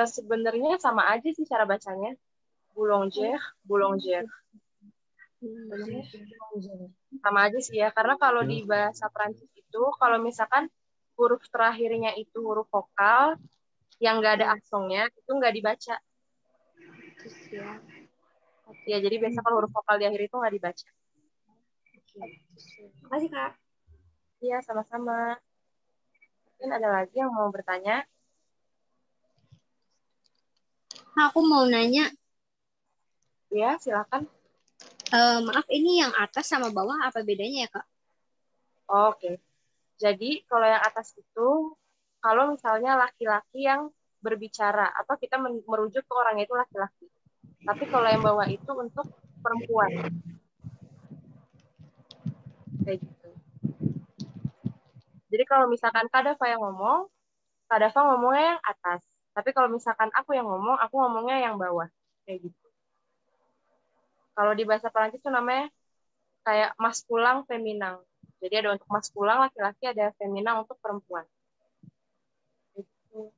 Speaker 6: Sebenarnya sama aja sih cara bacanya. Boulanger. Sama aja sih ya, karena kalau di bahasa Prancis itu kalau misalkan huruf terakhirnya itu huruf vokal yang nggak ada aksongnya itu nggak dibaca. Ya, jadi biasa kalau huruf vokal di akhir itu nggak dibaca.
Speaker 8: Makasih, Kak.
Speaker 6: Iya, sama-sama. Mungkin ada lagi yang mau bertanya?
Speaker 16: Aku mau nanya.
Speaker 6: Ya, silakan.
Speaker 16: Maaf, ini yang atas sama bawah apa bedanya ya, Kak?
Speaker 6: Oke. Jadi, kalau yang atas itu, kalau misalnya laki-laki yang berbicara, atau kita merujuk ke orangnya itu laki-laki. Tapi kalau yang bawah itu untuk perempuan. Kayak gitu. Jadi kalau misalkan Kak Dava yang ngomong, Kak Dava ngomongnya yang atas. Tapi kalau misalkan aku yang ngomong, aku ngomongnya yang bawah. Kayak gitu. Kalau di bahasa Perancis itu namanya kayak maskulang, feminang. Jadi ada untuk maskulang laki-laki, ada feminang untuk perempuan. Gitu.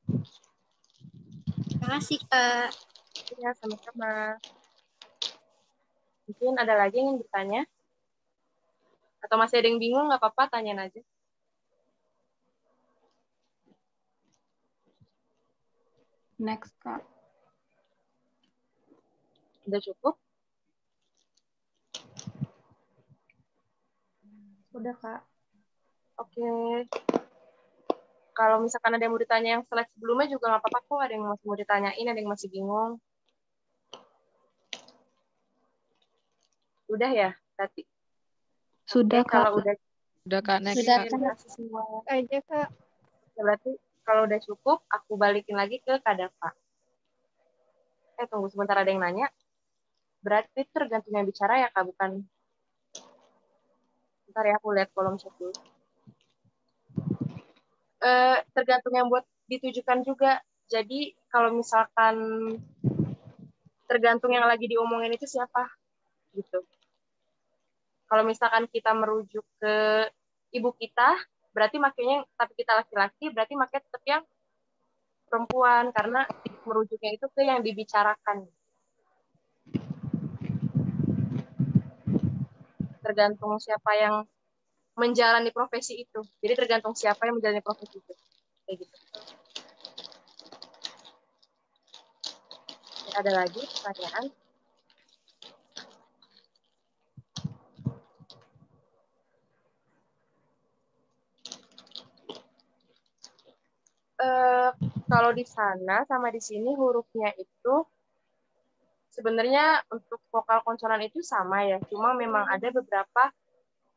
Speaker 16: Terima kasih, Kak.
Speaker 6: Ya, sama-sama. Mungkin ada lagi yang ingin bertanya? Atau masih ada yang bingung, nggak apa-apa, tanyain aja.
Speaker 7: Next, Kak.
Speaker 6: Udah cukup?
Speaker 8: Udah, Kak.
Speaker 6: Oke. Kalau misalkan ada yang mau ditanya yang slide sebelumnya juga nggak apa-apa kok. Ada yang masih mau ditanyain, ada yang masih bingung. Udah ya, Tati?
Speaker 7: Sudah,
Speaker 6: Kak.
Speaker 7: Kak.
Speaker 6: Kalau udah
Speaker 13: Kak, next,
Speaker 6: Kak.
Speaker 13: Kak.
Speaker 6: Terima kasih semua.
Speaker 4: Aja, Kak.
Speaker 6: Berarti kalau udah cukup, aku balikin lagi ke Kak Dava. Tunggu sebentar, ada yang nanya. Berarti tergantung yang bicara ya, Kak? Bukan. Bentar ya, aku lihat kolom chat dulu. Tergantung yang buat ditujukan juga. Jadi kalau misalkan tergantung yang lagi diomongin itu siapa, gitu. Kalau misalkan kita merujuk ke ibu kita, berarti makanya tapi kita laki-laki, berarti makanya tetap yang perempuan karena merujuknya itu ke yang dibicarakan. Tergantung siapa yang menjalani profesi itu. Jadi tergantung siapa yang menjalani profesi itu. Kayak gitu. Ada lagi pertanyaan? Kalau di sana sama di sini hurufnya itu sebenarnya untuk vokal konsonan itu sama ya, cuma memang ada beberapa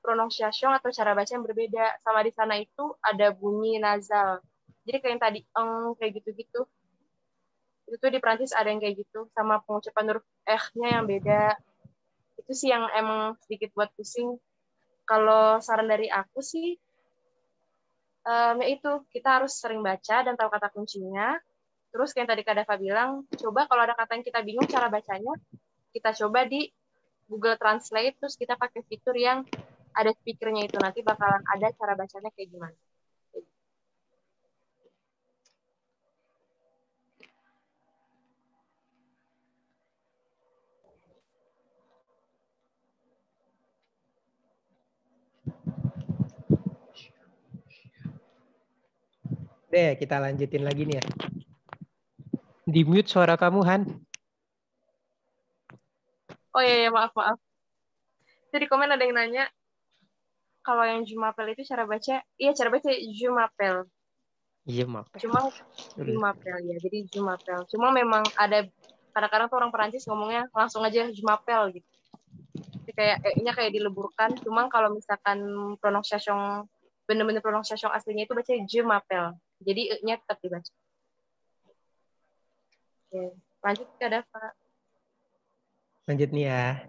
Speaker 6: pronunciation atau cara baca yang berbeda. Sama di sana itu ada bunyi nasal. Jadi kayak yang tadi kayak gitu-gitu. Itu tuh di Prancis ada yang kayak gitu, sama pengucapan huruf nya yang beda. Itu sih yang emang sedikit buat pusing. Kalau saran dari aku sih, ya itu kita harus sering baca dan tahu kata kuncinya. Terus kayak tadi Kak Dava bilang, coba kalau ada kata yang kita bingung cara bacanya, kita coba di Google Translate, terus kita pakai fitur yang ada speakernya itu, nanti bakalan ada cara bacanya kayak gimana.
Speaker 1: Deh, kita lanjutin lagi nih ya. Di mute suara kamu, Han.
Speaker 6: Oh iya, maaf. Jadi komen ada yang nanya, kalau yang Jumapel itu cara baca, iya cara baca Jumapel.
Speaker 1: Iya, maaf.
Speaker 6: Cuma Jumapel ya, jadi Jumapel. Cuma memang ada kadang-kadang tuh orang Perancis ngomongnya langsung aja Jumapel gitu. Jadi kayak kayak dileburkan. Cuma kalau misalkan pronunciation bener-bener pronunciation aslinya itu baca Jumapel. Jadi nya tetap dibaca. Oke, lanjut ke Dava.
Speaker 1: Lanjut nih ya.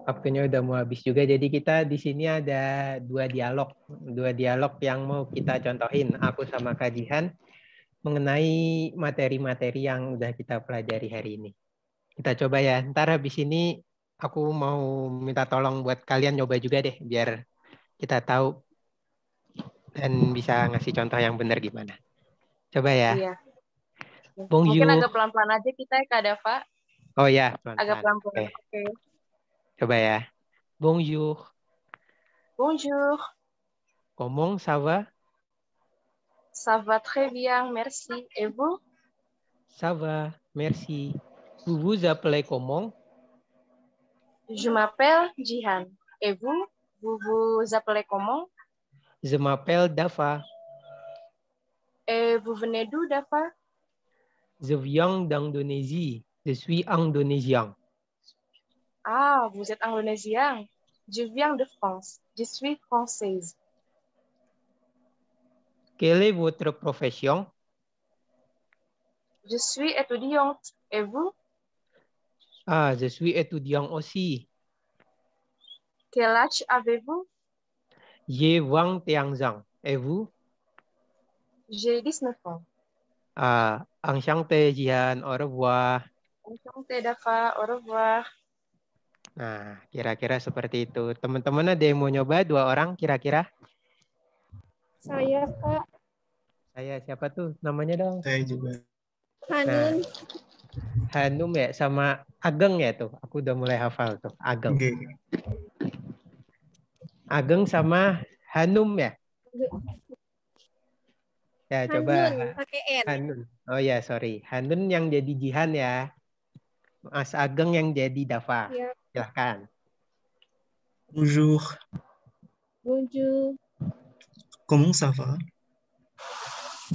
Speaker 1: Waktunya udah mau habis juga. Jadi kita di sini ada dua dialog yang mau kita contohin. Aku sama Kak Jihan mengenai materi-materi yang udah kita pelajari hari ini. Kita coba ya. Ntar habis ini aku mau minta tolong buat kalian nyoba juga deh, biar kita tahu dan bisa ngasih contoh yang benar gimana. Coba ya.
Speaker 6: Iya.
Speaker 1: Bonjour.
Speaker 6: Mungkin agak pelan-pelan aja kita ya Kak Dava.
Speaker 1: Oh ya, pelan-pelan.
Speaker 6: Agak pelan-pelan. Oke.
Speaker 1: Coba ya. Bonjour.
Speaker 6: Bonjour.
Speaker 1: Comment ça va?
Speaker 6: Ça va très bien, merci. Et vous?
Speaker 1: Ça va, merci. Vous vous appelez comment?
Speaker 6: Je m'appelle Jihan. Et vous? Vous vous appelez comment?
Speaker 1: Je m'appelle Dava.
Speaker 6: Et vous venez d'où, Dava?
Speaker 1: Je viens d'Indonésie. Je suis indonésien.
Speaker 6: Ah, vous êtes indonésien. Je viens de France. Je suis française.
Speaker 1: Quelle est votre profession?
Speaker 6: Je suis étudiante. Et vous?
Speaker 1: Ah, je suis étudiant aussi.
Speaker 6: Quel âge avez-vous?
Speaker 1: J'ai 21 ans. Et vous?
Speaker 6: J'ai 19 ans.
Speaker 1: Ah, enchanté, Jihan. Au revoir.
Speaker 6: Enchanté, Dava. Au revoir.
Speaker 1: Nah, kira-kira seperti itu. Teman-teman ada yang mau nyoba 2 orang kira-kira?
Speaker 8: Saya, Kak.
Speaker 1: Saya siapa tuh? Namanya dong.
Speaker 2: Saya juga.
Speaker 8: Hanun.
Speaker 1: Nah, Hanum ya, sama Ageng ya tuh. Aku udah mulai hafal tuh. Ageng.
Speaker 2: Okay.
Speaker 1: Ageng sama Hanum ya? Ya, coba.
Speaker 8: Hanun, pakai N.
Speaker 1: Hanun. Oh ya, sorry. Hanun yang jadi Jihan ya. Mas Ageng yang jadi Dava.
Speaker 8: Ya.
Speaker 1: Silahkan.
Speaker 2: Bonjour.
Speaker 8: Bonjour.
Speaker 2: Comment ça va?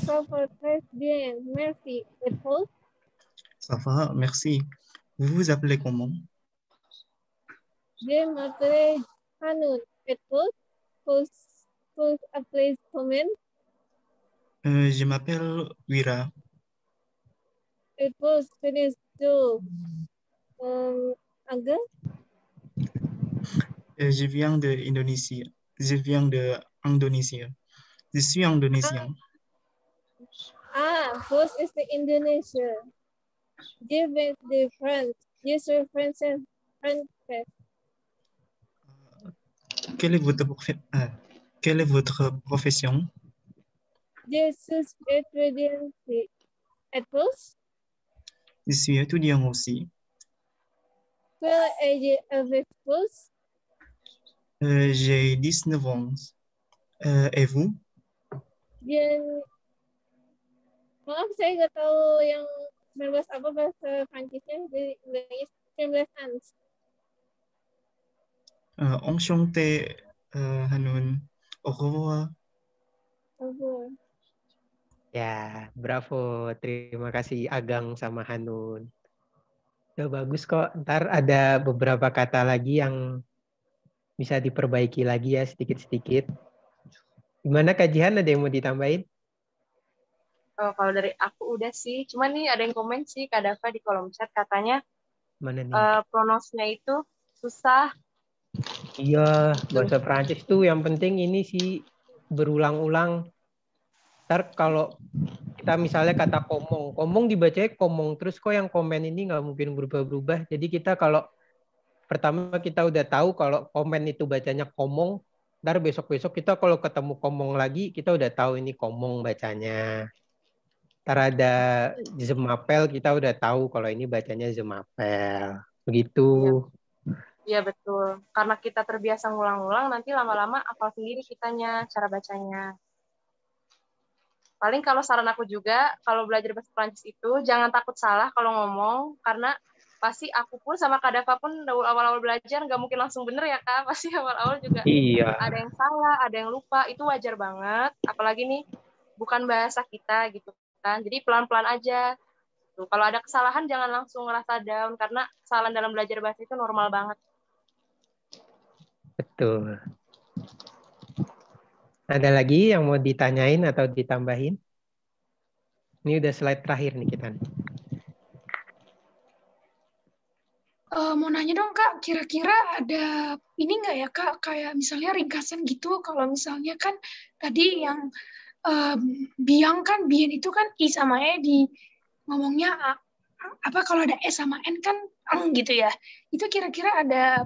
Speaker 8: Ça va très bien, merci. Et vous?
Speaker 2: Ça va, merci. Vous vous appelez comment?
Speaker 8: Je m'appelle Hanun. Et vous? Vous appelez comment?
Speaker 2: Je m'appelle Wira.
Speaker 8: Et vous, venez d'où? Ageng?
Speaker 2: Je viens de Indonésie. Je viens de Indonésie. Je suis indonésien.
Speaker 8: Ah, vous êtes Indonesia. Je viens de France. Je suis français.
Speaker 2: Quelle est votre profession?
Speaker 8: Je suis étudiante. Et vous?
Speaker 2: Je suis étudiant aussi.
Speaker 8: Quel âge avez-vous?
Speaker 2: J'ai 19 ans. Et vous?
Speaker 8: Maaf, saya nggak tahu yang 19 apa bahasa Prancisnya, jadi Inggris 19 ans.
Speaker 2: Enchanté, Hanun. Au revoir.
Speaker 8: Au revoir.
Speaker 1: Ya, bravo. Terima kasih Agang sama Hanun. Udah bagus kok. Ntar ada beberapa kata lagi yang bisa diperbaiki lagi ya sedikit-sedikit. Gimana Kak Jihan, ada yang mau ditambahin?
Speaker 6: Oh, kalau dari aku udah sih. Cuma nih ada yang komen sih Kak Dava di kolom chat katanya
Speaker 1: Mana nih?
Speaker 6: pronosnya itu susah.
Speaker 1: Iya, bahasa Prancis tuh yang penting ini sih berulang-ulang. Ntar kalau kita misalnya kata komong dibacanya komong, terus kok yang komen ini nggak mungkin berubah-berubah. Jadi kita kalau pertama kita udah tahu kalau komen itu bacanya komong, ntar besok-besok kita kalau ketemu komong lagi, kita udah tahu ini komong bacanya. Ntar ada zemapel, kita udah tahu kalau ini bacanya zemapel. Begitu.
Speaker 6: Iya betul. Karena kita terbiasa ngulang-ngulang, nanti lama-lama hafal sendiri kitanya cara bacanya. Paling kalau saran aku juga, kalau belajar bahasa Prancis itu jangan takut salah kalau ngomong, karena pasti aku pun sama Kak Dava pun awal-awal belajar nggak mungkin langsung bener ya Kak. Pasti awal-awal juga ada yang salah, ada yang lupa, itu wajar banget. Apalagi nih bukan bahasa kita gitu kan. Jadi pelan-pelan aja. Tuh, kalau ada kesalahan jangan langsung ngerasa down, karena kesalahan dalam belajar bahasa itu normal banget.
Speaker 1: Betul. Ada lagi yang mau ditanyain atau ditambahin? Ini udah slide terakhir nih kita.
Speaker 10: Mau nanya dong Kak, kira-kira ada ini nggak ya Kak, kayak misalnya ringkasan gitu, kalau misalnya kan tadi yang biang kan, bian itu kan I sama E di ngomongnya apa, kalau ada S sama N kan ang gitu ya. Itu kira-kira ada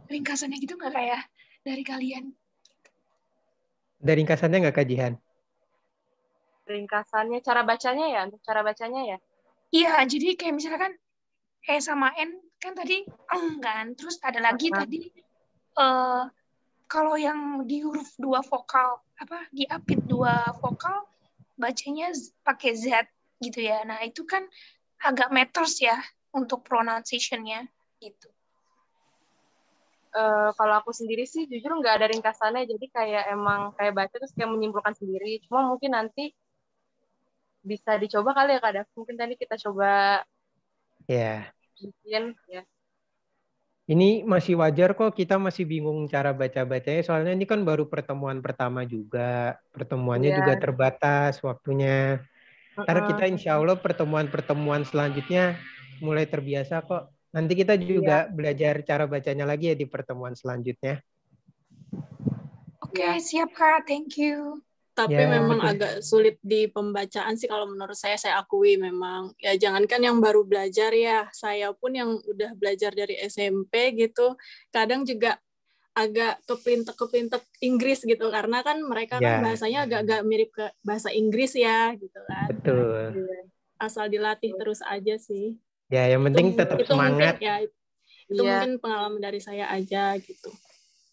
Speaker 10: ringkasannya gitu nggak kayak dari kalian?
Speaker 1: Ada ringkasannya nggak Kak Jihan?
Speaker 6: Ringkasannya, cara bacanya ya? Untuk cara bacanya ya?
Speaker 10: Iya, jadi kayak misalkan E sama N kan tadi eng kan, terus ada lagi tadi kalau yang di huruf 2 vokal, apa diapit 2 vokal, bacanya pakai Z gitu ya. Nah itu kan agak matters ya untuk pronunciation-nya gitu.
Speaker 6: Kalau aku sendiri sih jujur nggak ada ringkasannya, jadi kayak emang kayak baca terus kayak menyimpulkan sendiri. Cuma mungkin nanti bisa dicoba kali ya Kak Dav. Mungkin tadi kita coba bikin ya.
Speaker 1: Ini masih wajar kok, kita masih bingung cara baca-bacanya, soalnya ini kan baru pertemuan pertama juga. Pertemuannya juga terbatas waktunya. Ntar kita insya Allah pertemuan-pertemuan selanjutnya mulai terbiasa kok. Nanti kita juga belajar cara bacanya lagi ya di pertemuan selanjutnya.
Speaker 10: Oke, siap Kak, thank you.
Speaker 4: Tapi memang agak sulit di pembacaan sih kalau menurut saya akui memang. Ya jangankan yang baru belajar ya, saya pun yang udah belajar dari SMP gitu, kadang juga agak kepintek Inggris gitu, karena kan mereka kan bahasanya agak-agak mirip ke bahasa Inggris ya gitu kan.
Speaker 1: Betul.
Speaker 4: Asal dilatih terus aja sih.
Speaker 1: Ya, yang penting tetap semangat.
Speaker 4: Mungkin, ya, itu mungkin pengalaman dari saya aja gitu.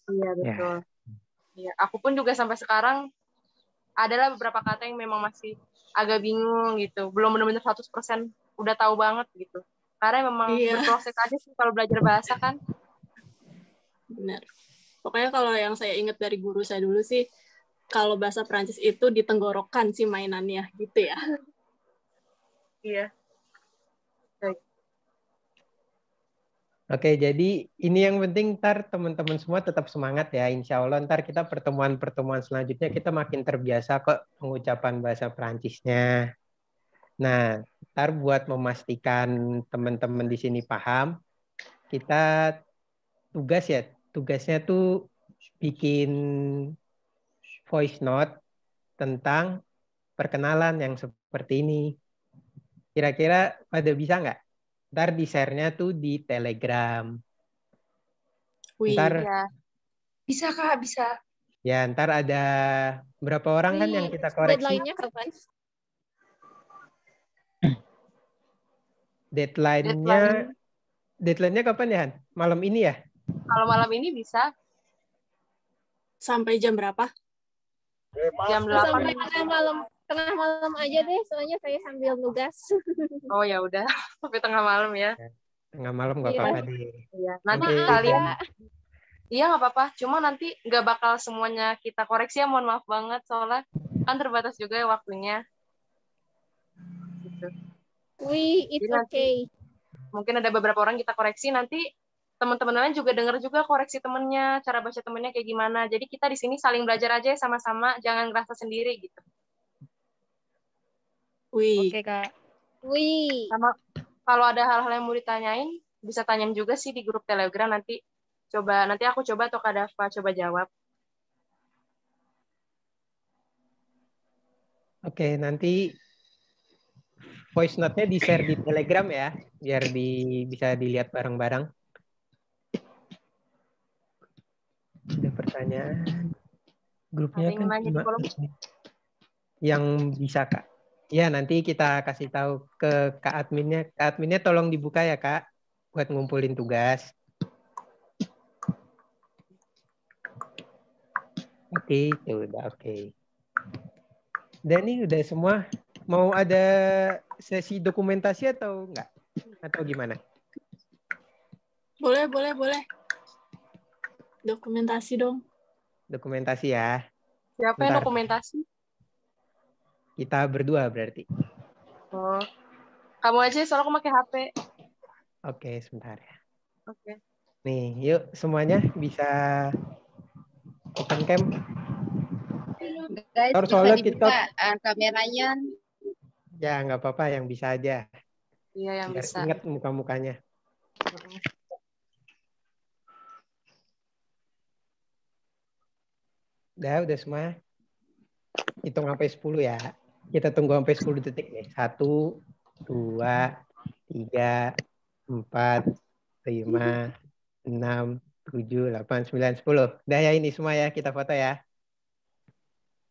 Speaker 6: Iya, betul. Ya, aku pun juga sampai sekarang adalah beberapa kata yang memang masih agak bingung gitu. Belum benar-benar 100% udah tahu banget gitu. Karena memang berproses aja sih kalau belajar bahasa kan.
Speaker 4: Benar. Pokoknya kalau yang saya ingat dari guru saya dulu sih, kalau bahasa Prancis itu ditenggorokan sih mainannya gitu ya.
Speaker 6: Iya.
Speaker 1: Oke, jadi ini yang penting ntar teman-teman semua tetap semangat ya. Insya Allah ntar kita pertemuan-pertemuan selanjutnya kita makin terbiasa kok pengucapan bahasa Perancisnya. Nah, ntar buat memastikan teman-teman di sini paham, kita tugasnya tuh bikin voice note tentang perkenalan yang seperti ini. Kira-kira pada bisa nggak? Ntar di-share-nya tuh di Telegram. Ntar,
Speaker 10: bisa Kak, bisa.
Speaker 1: Ya, ntar ada berapa orang kan yang kita koreksi?
Speaker 17: Deadline-nya kapan?
Speaker 1: Deadline-nya kapan ya, Han? Malam ini ya?
Speaker 6: Kalau malam ini bisa.
Speaker 4: Sampai jam berapa?
Speaker 6: Jam 8.
Speaker 17: Sampai tengah malam aja deh, soalnya saya sambil nugas.
Speaker 6: Oh ya udah, sampai tengah malam ya.
Speaker 1: Tengah malam nggak apa-apa deh.
Speaker 6: Iya. Nanti kalian, iya nggak apa-apa. Cuma nanti nggak bakal semuanya kita koreksi ya, mohon maaf banget soalnya kan terbatas juga ya waktunya. gitu.
Speaker 17: It's
Speaker 6: Jadi nanti
Speaker 17: okay.
Speaker 6: mungkin ada beberapa orang kita koreksi, nanti teman-teman lain juga dengar juga koreksi temennya, cara baca temennya kayak gimana. Jadi kita di sini saling belajar aja sama-sama, jangan ngerasa sendiri gitu.
Speaker 4: Oke,
Speaker 11: Kak.
Speaker 6: Sama kalau ada hal-hal yang mau ditanyain, bisa tanyain juga sih di grup Telegram nanti aku coba atau Kak Dava coba jawab.
Speaker 1: Oke, nanti voice note-nya di-share di Telegram ya, biar bisa dilihat bareng-bareng. Ada pertanyaan. Grupnya kan cuma yang bisa, Kak. Ya, nanti kita kasih tahu ke Kak Adminnya. Kak Adminnya tolong dibuka ya, Kak, buat ngumpulin tugas. Oke, itu udah oke. Dan ini udah semua. Mau ada sesi dokumentasi atau enggak? Atau gimana?
Speaker 4: Boleh. Dokumentasi dong.
Speaker 1: Dokumentasi ya.
Speaker 6: Siapa yang dokumentasi?
Speaker 1: Kita berdua berarti.
Speaker 6: Oh, kamu aja soalnya aku pakai HP.
Speaker 1: Oke, sebentar ya.
Speaker 6: Oke.
Speaker 1: Nih, yuk semuanya bisa open cam.
Speaker 11: Guys,
Speaker 1: Soalnya
Speaker 11: bisa dibuka kameranya.
Speaker 1: Ya, nggak apa-apa, yang bisa aja.
Speaker 6: Iya, yang
Speaker 1: biar
Speaker 6: bisa.
Speaker 1: Ingat muka-mukanya. Udah semua. Hitung sampai 10 ya. Kita tunggu sampai 10 detik nih. 1, 2, 3, 4, 5, 6, 7, 8, 9, 10. Udah ya ini semua ya, kita foto ya.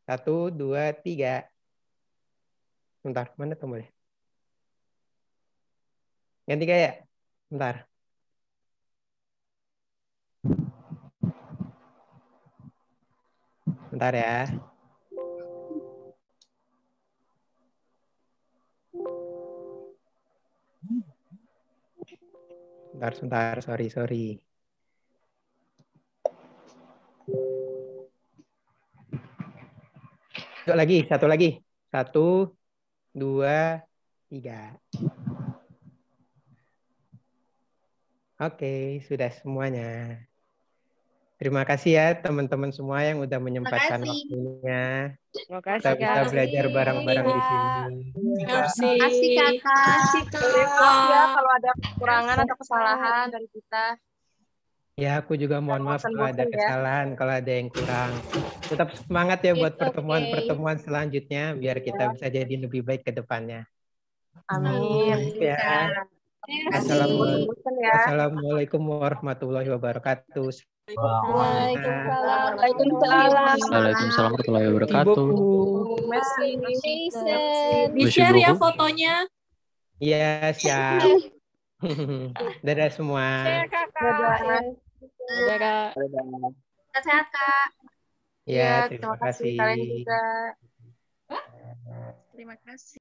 Speaker 1: 1, 2, 3. Bentar, mana tombolnya? Ganti gaya. Bentar. Bentar ya. Sebentar, sorry. Satu lagi. 1, 2, 3. Oke, sudah semuanya. Terima kasih ya teman-teman semua yang udah menyempatkan waktunya.
Speaker 11: Terima kasih,
Speaker 1: Kita bisa belajar bareng-bareng di sini.
Speaker 6: Terima kasih Kakak. Maaf ya kalau ada kekurangan atau kesalahan dari kita.
Speaker 1: Ya, aku juga mohon maaf kalau ada kesalahan, kalau ada yang kurang. Tetap semangat ya buat pertemuan-pertemuan selanjutnya, biar kita bisa jadi lebih baik ke depannya.
Speaker 6: Amin.
Speaker 1: Ya. Assalamualaikum warahmatullahi wabarakatuh.
Speaker 11: Waalaikumsalam
Speaker 13: warahmatullahi wabarakatuh.
Speaker 4: Di-share ya fotonya.
Speaker 1: Iya, siap. Dadah semua.
Speaker 11: Dadah.
Speaker 17: Sehat, Kak.
Speaker 1: Ya, terima kasih.
Speaker 6: Kalian juga.
Speaker 11: Terima kasih.